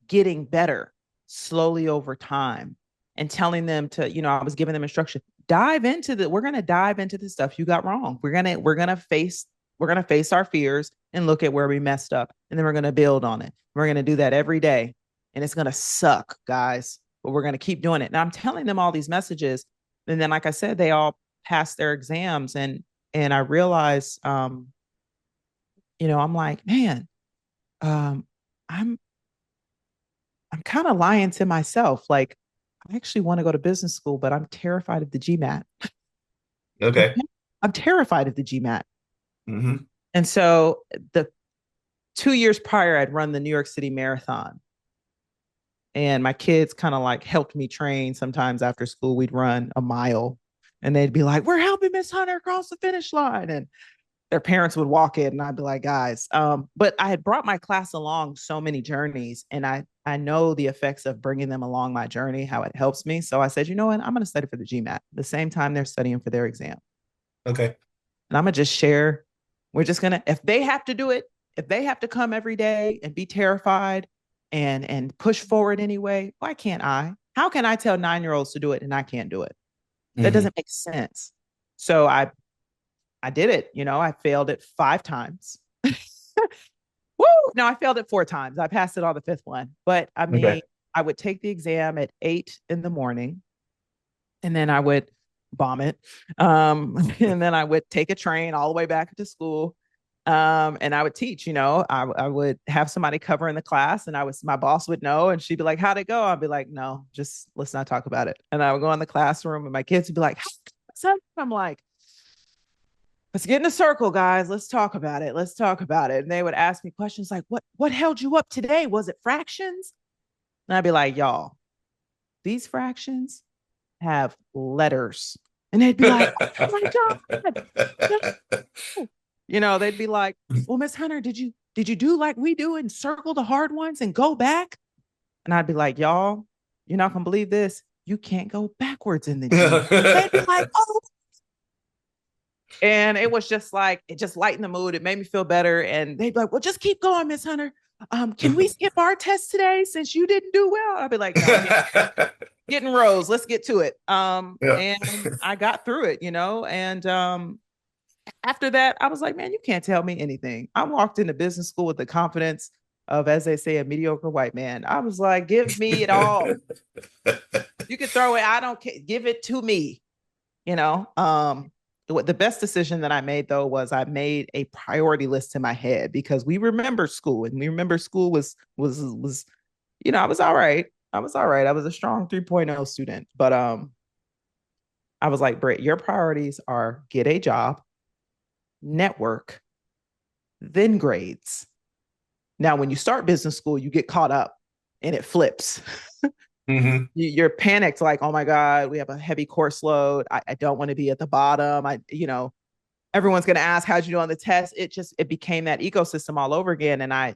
getting better slowly over time and telling them to, I was giving them instruction, we're going to dive into the stuff you got wrong. We're going to face We're going to face our fears and look at where we messed up. And then we're going to build on it. We're going to do that every day. And it's going to suck, guys, but we're going to keep doing it. Now I'm telling them all these messages. And then, like I said, they all passed their exams. And I realized, I'm like, man, um, I'm I'm kind of lying to myself. Like, I actually want to go to business school, but I'm terrified of the GMAT. Okay. I'm terrified of the GMAT. Hmm. And so the 2 years prior, I'd run the New York City Marathon. And my kids kind of like helped me train. Sometimes after school, we'd run a mile and they'd be like, we're helping Miss Hunter across the finish line. And their parents would walk in and I'd be like, guys, but I had brought my class along so many journeys and I know the effects of bringing them along my journey, how it helps me. So I said, you know what? I'm going to study for the GMAT the same time they're studying for their exam. Okay. And I'm going to just share. We're just going to, if they have to do it, if they have to come every day and be terrified and push forward anyway, why can't I? How can I tell 9-year-olds to do it and I can't do it? That Hmm. doesn't make sense. So I did it. I failed it 5 times. Woo! No, I failed it 4 times. I passed it on the fifth one. But I Okay. mean, I would take the exam at 8 in the morning and then I would bomb it. And then I would take a train all the way back to school. And I would teach, I would have somebody covering the class and my boss would know and she'd be like, how'd it go? I'd be like, no, just let's not talk about it. And I would go in the classroom and my kids would be like, I'm like, let's get in a circle, guys. Let's talk about it. Let's talk about it. And they would ask me questions like, what held you up today? Was it fractions? And I'd be like, y'all, these fractions have letters. And they'd be like, oh my God. They'd be like, well, Miss Hunter, did you do like we do and circle the hard ones and go back? And I'd be like, y'all, you're not gonna believe this. You can't go backwards in the GMAT. They'd be like, oh. And it was just like, it just lightened the mood. It made me feel better. And they'd be like, well, just keep going, Miss Hunter. Can we skip our test today since you didn't do well? I'd be like, no, getting rows. Let's get to it. Yeah. And I got through it, and after that, I was like, man, you can't tell me anything. I walked into business school with the confidence of, as they say, a mediocre white man. I was like, give me it all. You can throw it. I don't care. Give it to me. The best decision that I made though was I made a priority list in my head because we remember school and we remember school was I was all right. I was all right. I was a strong 3.0 student, but I was like, Britt, your priorities are get a job, network, then grades. Now, when you start business school, you get caught up and it flips. Hmm. You're panicked, like, oh my God, we have a heavy course load. I don't want to be at the bottom. Everyone's going to ask, how'd you do on the test? It became that ecosystem all over again. And I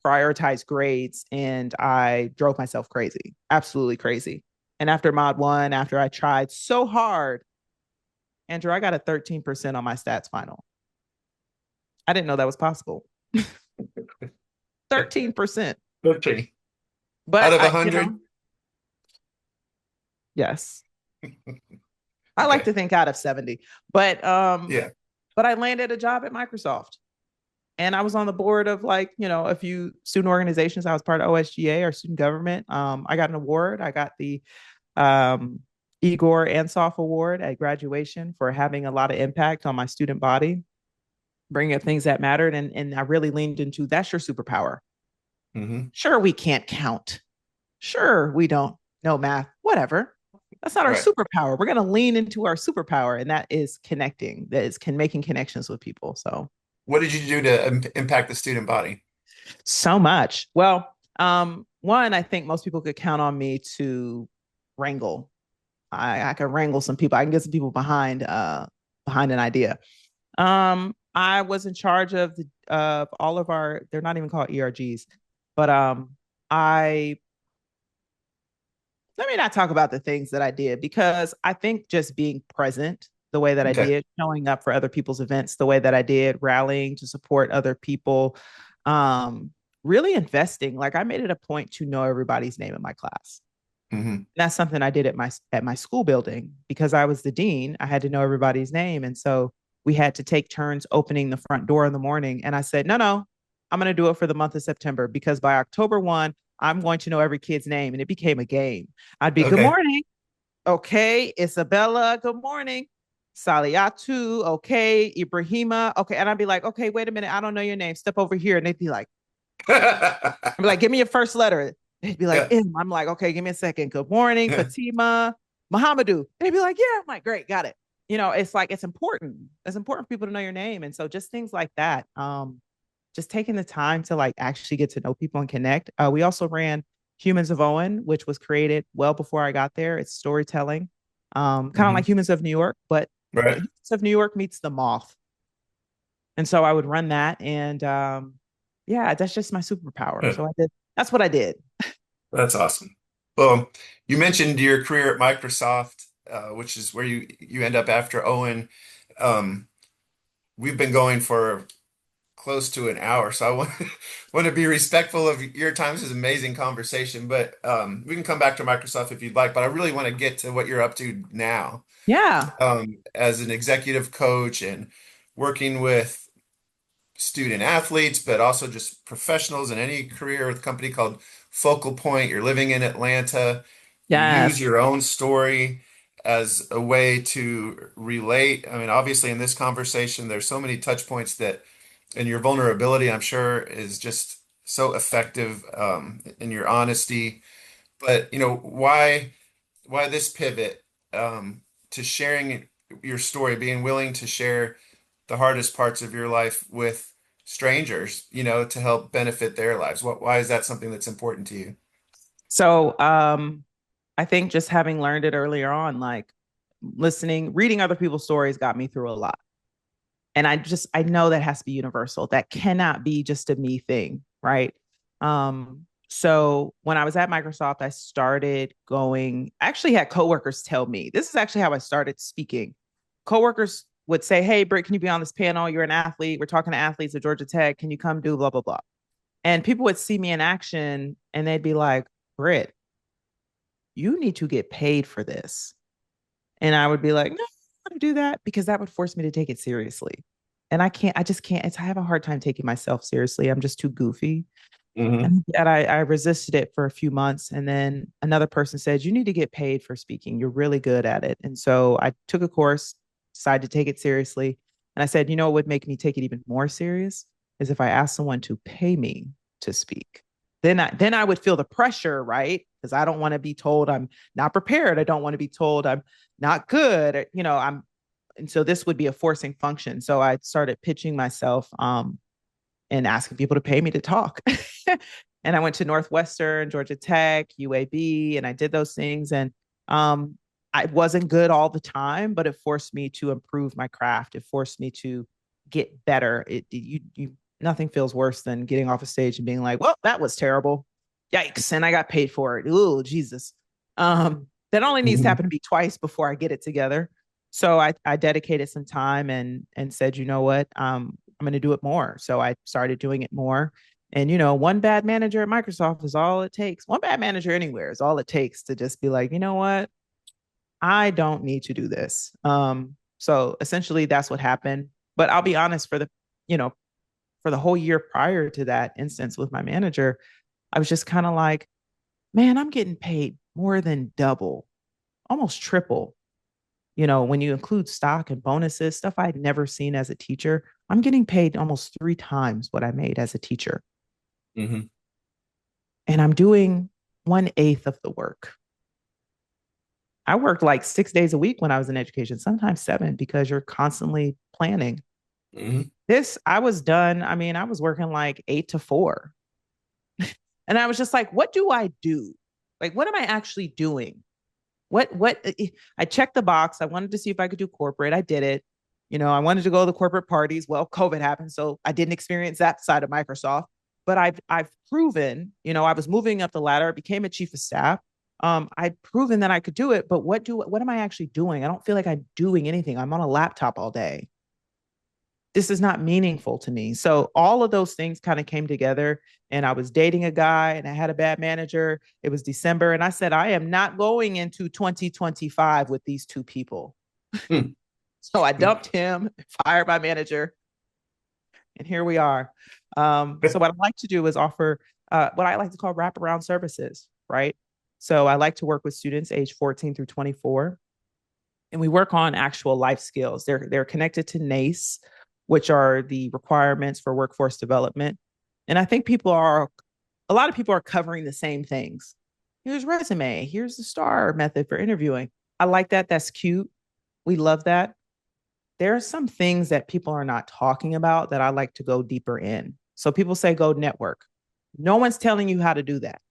prioritized grades and I drove myself crazy, absolutely crazy. And after mod one, after I tried so hard, Andrew, I got a 13% on my stats final. I didn't know that was possible. 13%. Okay. Out But of 100. yes. I like Okay. to think out of 70. But Yeah. but I landed a job at Microsoft. And I was on the board of a few student organizations. I was part of OSGA, or student government. I got an award. I got the Igor Ansoff Award at graduation for having a lot of impact on my student body, bringing up things that mattered. And I really leaned into that's your superpower. Hmm. Sure, we can't count. Sure, we don't know math, whatever. That's not our Right. superpower. We're going to lean into our superpower, and that is connecting, that is making connections with people. What did you do to impact the student body? So much. Well, one, I think most people could count on me to wrangle. I can wrangle some people. I can get some people behind an idea. I was in charge of all of our. They're not even called ERGs, but I let me not talk about the things that I did because I think just being present the way that I Okay. did, showing up for other people's events the way that I did, rallying to support other people, really investing. Like I made it a point to know everybody's name in my class. Hmm. That's something I did at my school building because I was the dean. I had to know everybody's name, and so we had to take turns opening the front door in the morning. And I said, no, I'm going to do it for the month of September because by October 1, I'm going to know every kid's name. And it became a game. I'd be, good Okay. morning. Okay. Isabella, good morning. Saliatu, okay. Ibrahima, okay. And I'd be like, okay, wait a minute. I don't know your name. Step over here. And they'd be like, I'd be like, give me your first letter. They'd be like, Yeah. M. I'm like, okay, give me a second. Good morning, Yeah. Fatima, Muhammadu. They'd be like, yeah. I'm like, great, got it. It's like it's important. It's important for people to know your name. And so just things like that. Just taking the time to like actually get to know people and connect. We also ran Humans of Owen, which was created well before I got there. It's storytelling, kind of Hmm. like Humans of New York, but Right. Humans of New York meets the Moth. And so I would run that, and yeah, that's just my superpower. Yeah. So I did. That's what I did. That's awesome. Well, you mentioned your career at Microsoft, which is where you end up after Owen. Um, we've been going for close to an hour, so I want want to be respectful of your time. This is an amazing conversation, but we can come back to Microsoft if you'd like. But I really want to get to what you're up to now, Yeah. as an executive coach and working with student athletes, but also just professionals in any career with a company called Focal Point. You're living in Atlanta. You use Yes. your own story as a way to relate. I mean, obviously, in this conversation, there's so many touch points that, and your vulnerability, I'm sure, is just so effective, in your honesty. But why this pivot, to sharing your story, being willing to share the hardest parts of your life with strangers, to help benefit their lives? Why is that something that's important to you? So I think just having learned it earlier on, like listening, reading other people's stories got me through a lot. And I know that has to be universal. That cannot be just a me thing, right? So when I was at Microsoft, I started going, I actually had coworkers tell me, this is actually how I started speaking. Coworkers would say, hey, Britt, can you be on this panel? You're an athlete. We're talking to athletes at Georgia Tech. Can you come do blah, blah, blah? And people would see me in action and they'd be like, Britt, you need to get paid for this. And I would be like, no, I don't want to do that because that would force me to take it seriously. And I just can't. I have a hard time taking myself seriously. I'm just too goofy. Hmm. And I resisted it for a few months. And then another person said, you need to get paid for speaking. You're really good at it. And so I took a course, decided to take it seriously. And I said, what would make me take it even more serious is if I asked someone to pay me to speak. Then I would feel the pressure, right? Because I don't want to be told I'm not prepared. I don't want to be told I'm not good. And so this would be a forcing function. So I started pitching myself and asking people to pay me to talk. And I went to Northwestern, Georgia Tech, UAB, and I did those things. And I wasn't good all the time, but it forced me to improve my craft. It forced me to get better. Nothing feels worse than getting off a stage and being like, well, that was terrible. Yikes. And I got paid for it. Ooh, Jesus. That only needs to Hmm. happen to me twice before I get it together. So I dedicated some time and said, you know what? I'm going to do it more. So I started doing it more. And, one bad manager at Microsoft is all it takes. One bad manager anywhere is all it takes to just be like, you know what? I don't need to do this. So essentially that's what happened. But I'll be honest, you know, for the whole year prior to that instance with my manager, I was just kind of like, man, I'm getting paid more than double, almost triple. When you include stock and bonuses, stuff I'd never seen as a teacher, I'm getting paid almost 3 times what I made as a teacher. Hmm. And I'm doing 1/8 of the work. I worked like 6 days a week when I was in education, sometimes 7, because you're constantly planning. Hmm. This, I was done. I mean, I was working like 8 to 4. And I was just like, what do I do? Like, what am I actually doing? I checked the box. I wanted to see if I could do corporate. I did it. I wanted to go to the corporate parties. Well, COVID happened, so I didn't experience that side of Microsoft. But I've proven, I was moving up the ladder, became a chief of staff. I'd proven that I could do it. But what am I actually doing? I don't feel like I'm doing anything. I'm on a laptop all day. This is not meaningful to me. So all of those things kind of came together, and I was dating a guy and I had a bad manager. It was December and I said, I am not going into 2025 with these two people. So I dumped him, fired my manager, and here we are. So what I like to do is offer what I like to call wraparound services, right? So I like to work with students age 14 through 24, and we work on actual life skills. They're connected to NACE, which are the requirements for workforce development. And I think a lot of people are covering the same things. Here's resume. Here's the STAR method for interviewing. I like that. That's cute. We love that. There are some things that people are not talking about that I like to go deeper in. So people say go network. No one's telling you how to do that.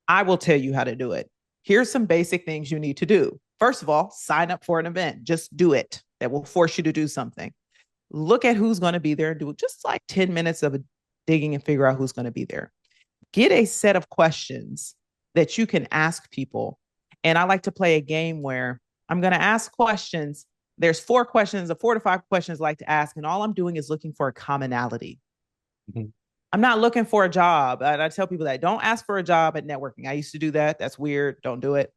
I will tell you how to do it. Here's some basic things you need to do. First of all, sign up for an event. Just do it. That will force you to do something. Look at who's going to be there and do just like 10 minutes of digging and figure out who's going to be there. Get a set of questions that you can ask people. And I like to play a game where I'm going to ask questions. There's 4 to 5 questions I like to ask. And all I'm doing is looking for a commonality. Mm-hmm. I'm not looking for a job. And I tell people that don't ask for a job at networking. I used to do that. That's weird. Don't do it.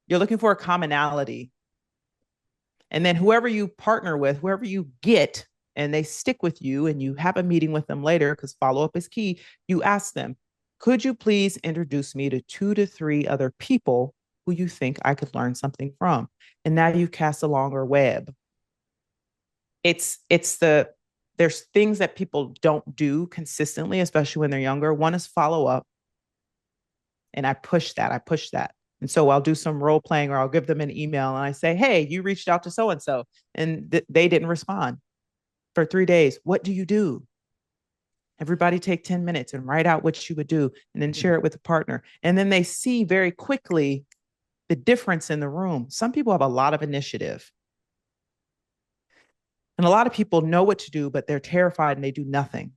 You're looking for a commonality. And then whoever you partner with, whoever you get, and they stick with you and you have a meeting with them later, because follow-up is key, you ask them, could you please introduce me to 2 to 3 other people who you think I could learn something from? And now you've cast a longer web. There's things that people don't do consistently, especially when they're younger. One is follow up. And I push that. And so I'll do some role playing, or I'll give them an email and I say, hey, you reached out to so-and-so and they didn't respond for 3 days. What do you do? Everybody take 10 minutes and write out what you would do and then share it with a partner. And then they see very quickly the difference in the room. Some people have a lot of initiative. And a lot of people know what to do, but they're terrified and they do nothing.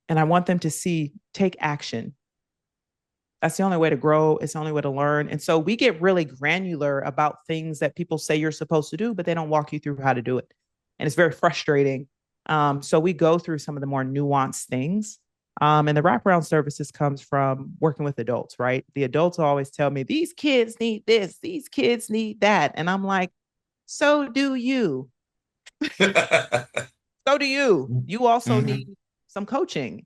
And I want them to take action. That's the only way to grow. It's the only way to learn. And so we get really granular about things that people say you're supposed to do, but they don't walk you through how to do it. And it's very frustrating. So we go through some of the more nuanced things. And the wraparound services comes from working with adults, right? The adults always tell me, these kids need this, these kids need that. And I'm like, so do you. So do you. You also need some coaching.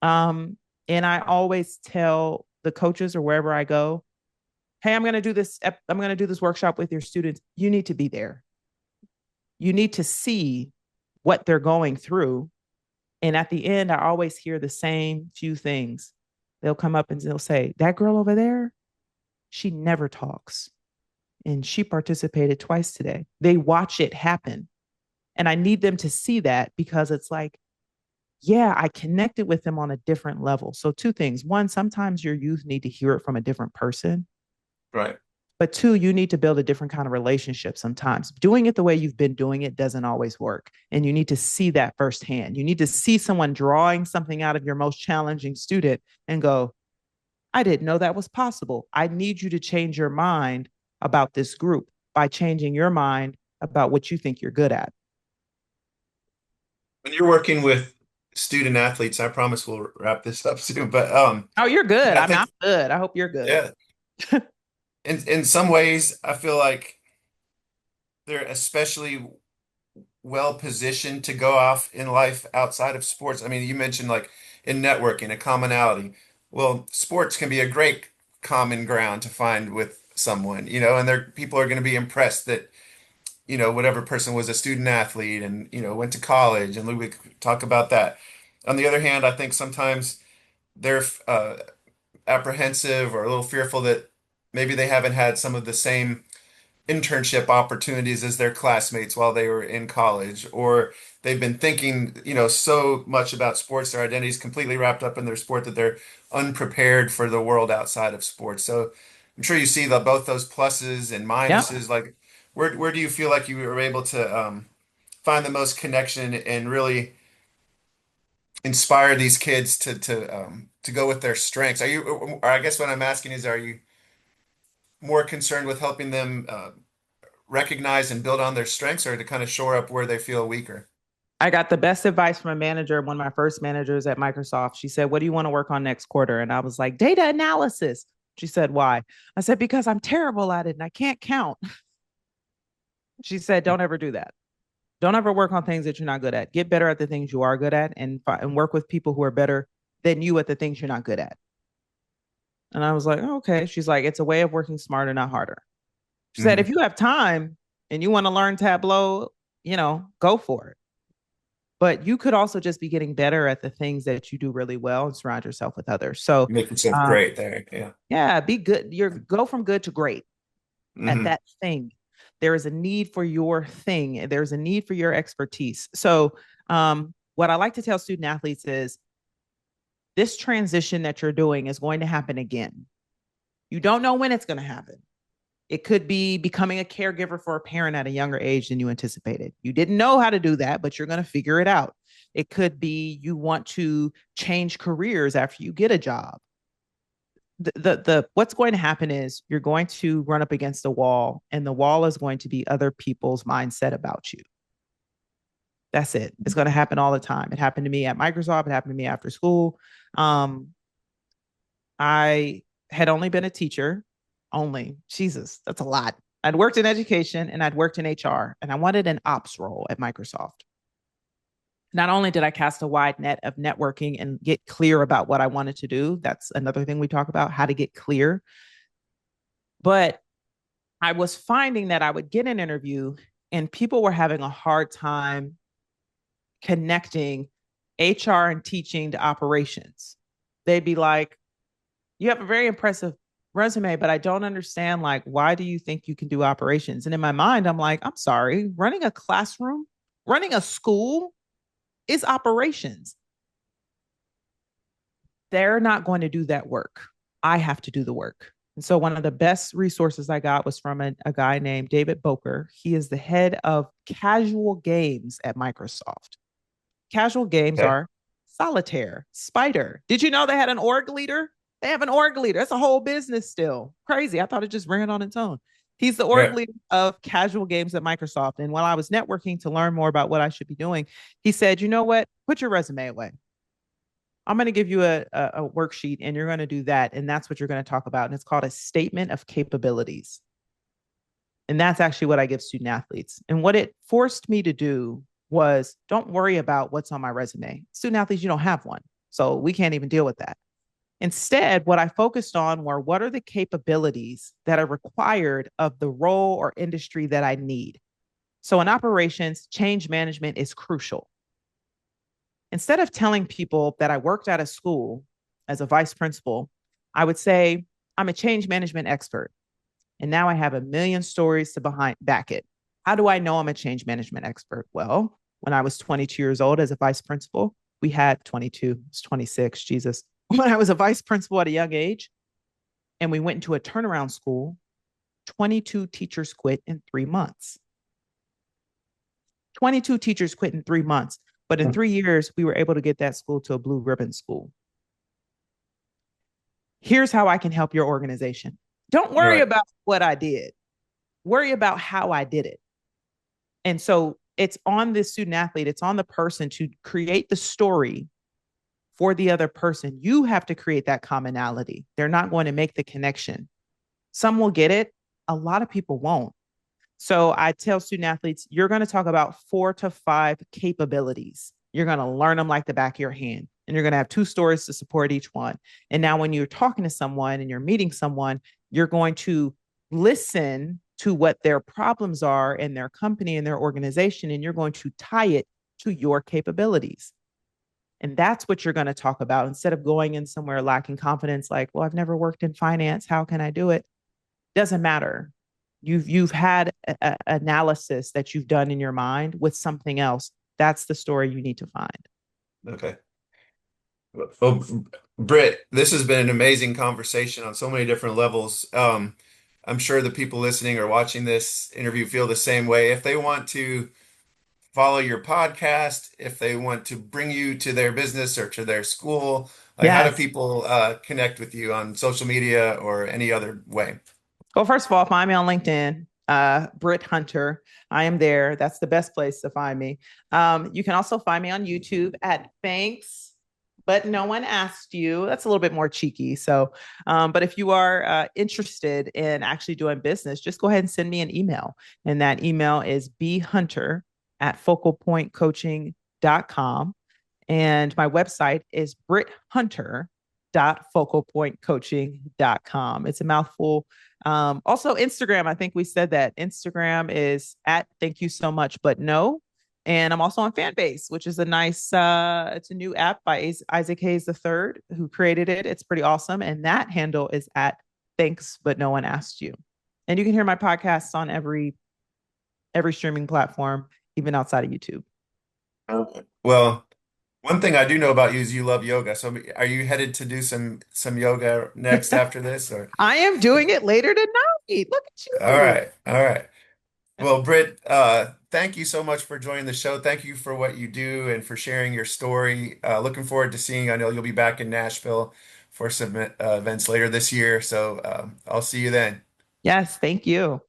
And I always tell the coaches or wherever I go, hey, I'm going to do this workshop with your students. You need to be there. You need to see what they're going through. And at the end, I always hear the same few things. They'll come up and they'll say, that girl over there, she never talks. And she participated twice today. They watch it happen. And I need them to see that, because it's like, yeah, I connected with them on a different level. So 2 things. 1, sometimes your youth need to hear it from a different person. Right. But 2, you need to build a different kind of relationship sometimes. Doing it the way you've been doing it doesn't always work. And you need to see that firsthand. You need to see someone drawing something out of your most challenging student and go, I didn't know that was possible. I need you to change your mind about this group by changing your mind about what you think you're good at. When you're working with student athletes, I promise we'll wrap this up soon, but oh, you're good. I'm good. I hope you're good. Yeah. In some ways, I feel like they're especially well positioned to go off in life outside of sports. I mean, you mentioned like in networking, a commonality. Well, sports can be a great common ground to find with someone, and people are going to be impressed that, whatever person was a student athlete and, went to college, and we could talk about that. On the other hand, I think sometimes they're apprehensive or a little fearful that maybe they haven't had some of the same internship opportunities as their classmates while they were in college, or they've been thinking, so much about sports, their identity's completely wrapped up in their sport that they're unprepared for the world outside of sports. So I'm sure you see both those pluses and Yep. minuses. Like, where do you feel like you were able to find the most connection and really inspire these kids to go with their strengths? Or I guess what I'm asking is, are you more concerned with helping them recognize and build on their strengths, or to kind of shore up where they feel weaker? I got the best advice from a manager, one of my first managers at Microsoft. She said, what do you want to work on next quarter? And I was like, data analysis. She said, why? I said, because I'm terrible at it and I can't count. She said, don't ever do that. Don't ever work on things that you're not good at. Get better at the things you are good at, and work with people who are better than you at the things you're not good at. And I was like, oh, okay. She's like, it's a way of working smarter, not harder. She said, if Hmm. you have time and you want to learn Tableau, go for it. But you could also just be getting better at the things that you do really well and surround yourself with others. So, Make yourself um, great there. Yeah. yeah, be good. You're go from good to great at Hmm. that thing. There is a need for your thing. There's a need for your expertise. So, what I like to tell student athletes is this transition that you're doing is going to happen again. You don't know when it's going to happen. It could be becoming a caregiver for a parent at a younger age than you anticipated. You didn't know how to do that, but you're going to figure it out. It could be you want to change careers after you get a job. The what's going to happen is you're going to run up against a wall, and the wall is going to be other people's mindset about you. That's it. It's going to happen all the time. It happened to me at Microsoft. It happened to me after school. Um, I had only been a teacher, only. Jesus, that's a lot. I'd worked in education and I'd worked in HR, and I wanted an ops role at Microsoft. Not only did I cast a wide net of networking and get clear about what I wanted to do, that's another thing we talk about, how to get clear, but I was finding that I would get an interview and people were having a hard time connecting HR and teaching to operations. They'd be like, you have a very impressive resume, but I don't understand, like, why do you think you can do operations? And in my mind, I'm like, I'm sorry, running a classroom, running a school is operations. They're not going to do that work. I have to do the work. And so one of the best resources I got was from a guy named David Boker. He is the head of casual games at Microsoft. Casual games Okay. are solitaire, spider. Did you know they had an org leader? They have an org leader. That's a whole business still. Crazy. I thought it just ran on its own. He's the org Yeah. leader of casual games at Microsoft. And while I was networking to learn more about what I should be doing, he said, you know what? Put your resume away. I'm going to give you a worksheet and you're going to do that. And that's what you're going to talk about. And it's called a statement of capabilities. And that's actually what I give student athletes. And what it forced me to do was don't worry about what's on my resume. Student athletes, you don't have one. So we can't even deal with that. Instead, what I focused on were what are the capabilities that are required of the role or industry that I need. So in operations, change management is crucial. Instead of telling people that I worked at a school as a vice principal, I would say I'm a change management expert. And now I have a million stories to back it. How do I know I'm a change management expert? Well, when I was 22 years old as a vice principal, we had 22, it's 26, Jesus. When I was a vice principal at a young age and we went into a turnaround school, 22 teachers quit in 3 months. 22 teachers quit in 3 months. But in 3 years, we were able to get that school to a blue ribbon school. Here's how I can help your organization. Don't worry Right. about what I did, worry about how I did it. And so it's on the student athlete, it's on the person to create the story for the other person. You have to create that commonality. They're not going to make the connection. Some will get it, a lot of people won't. So I tell student athletes, you're going to talk about 4 to 5 capabilities. You're going to learn them like the back of your hand. And you're going to have 2 stories to support each one. And now when you're talking to someone and you're meeting someone, you're going to listen to what their problems are in their company and their organization, and you're going to tie it to your capabilities. And that's what you're going to talk about instead of going in somewhere lacking confidence, like, well, I've never worked in finance. How can I do it? Doesn't matter. You've had a analysis that you've done in your mind with something else. That's the story you need to find. Okay. Well, Britt, this has been an amazing conversation on so many different levels. I'm sure the people listening or watching this interview feel the same way. If they want to follow your podcast, if they want to bring you to their business or to their school, like how do Yes. people connect with you on social media or any other way? Well, first of all, find me on LinkedIn, Britt Hunter. I am there. That's the best place to find me. You can also find me on YouTube at Thanks. but no one asked you. That's a little bit more cheeky. So, but if you are interested in actually doing business, just go ahead and send me an email. And that email is bhunter@focalpointcoaching.com. And my website is britthunter.focalpointcoaching.com. It's a mouthful. Also, Instagram, I think we said that. Instagram is at thank you so much, but no. And I'm also on Fanbase, which is a nice, it's a new app by Isaac Hayes III, who created it. It's pretty awesome. And that handle is at thanks, but no one asked you. And you can hear my podcasts on every streaming platform, even outside of YouTube. Well, one thing I do know about you is you love yoga. So are you headed to do some yoga next after this or I am doing it later tonight. Look at all you. right. All right. Well, Britt, thank you so much for joining the show. Thank you for what you do and for sharing your story. Looking forward to seeing. I know you'll be back in Nashville for some events later this year. So I'll see you then. Yes, thank you.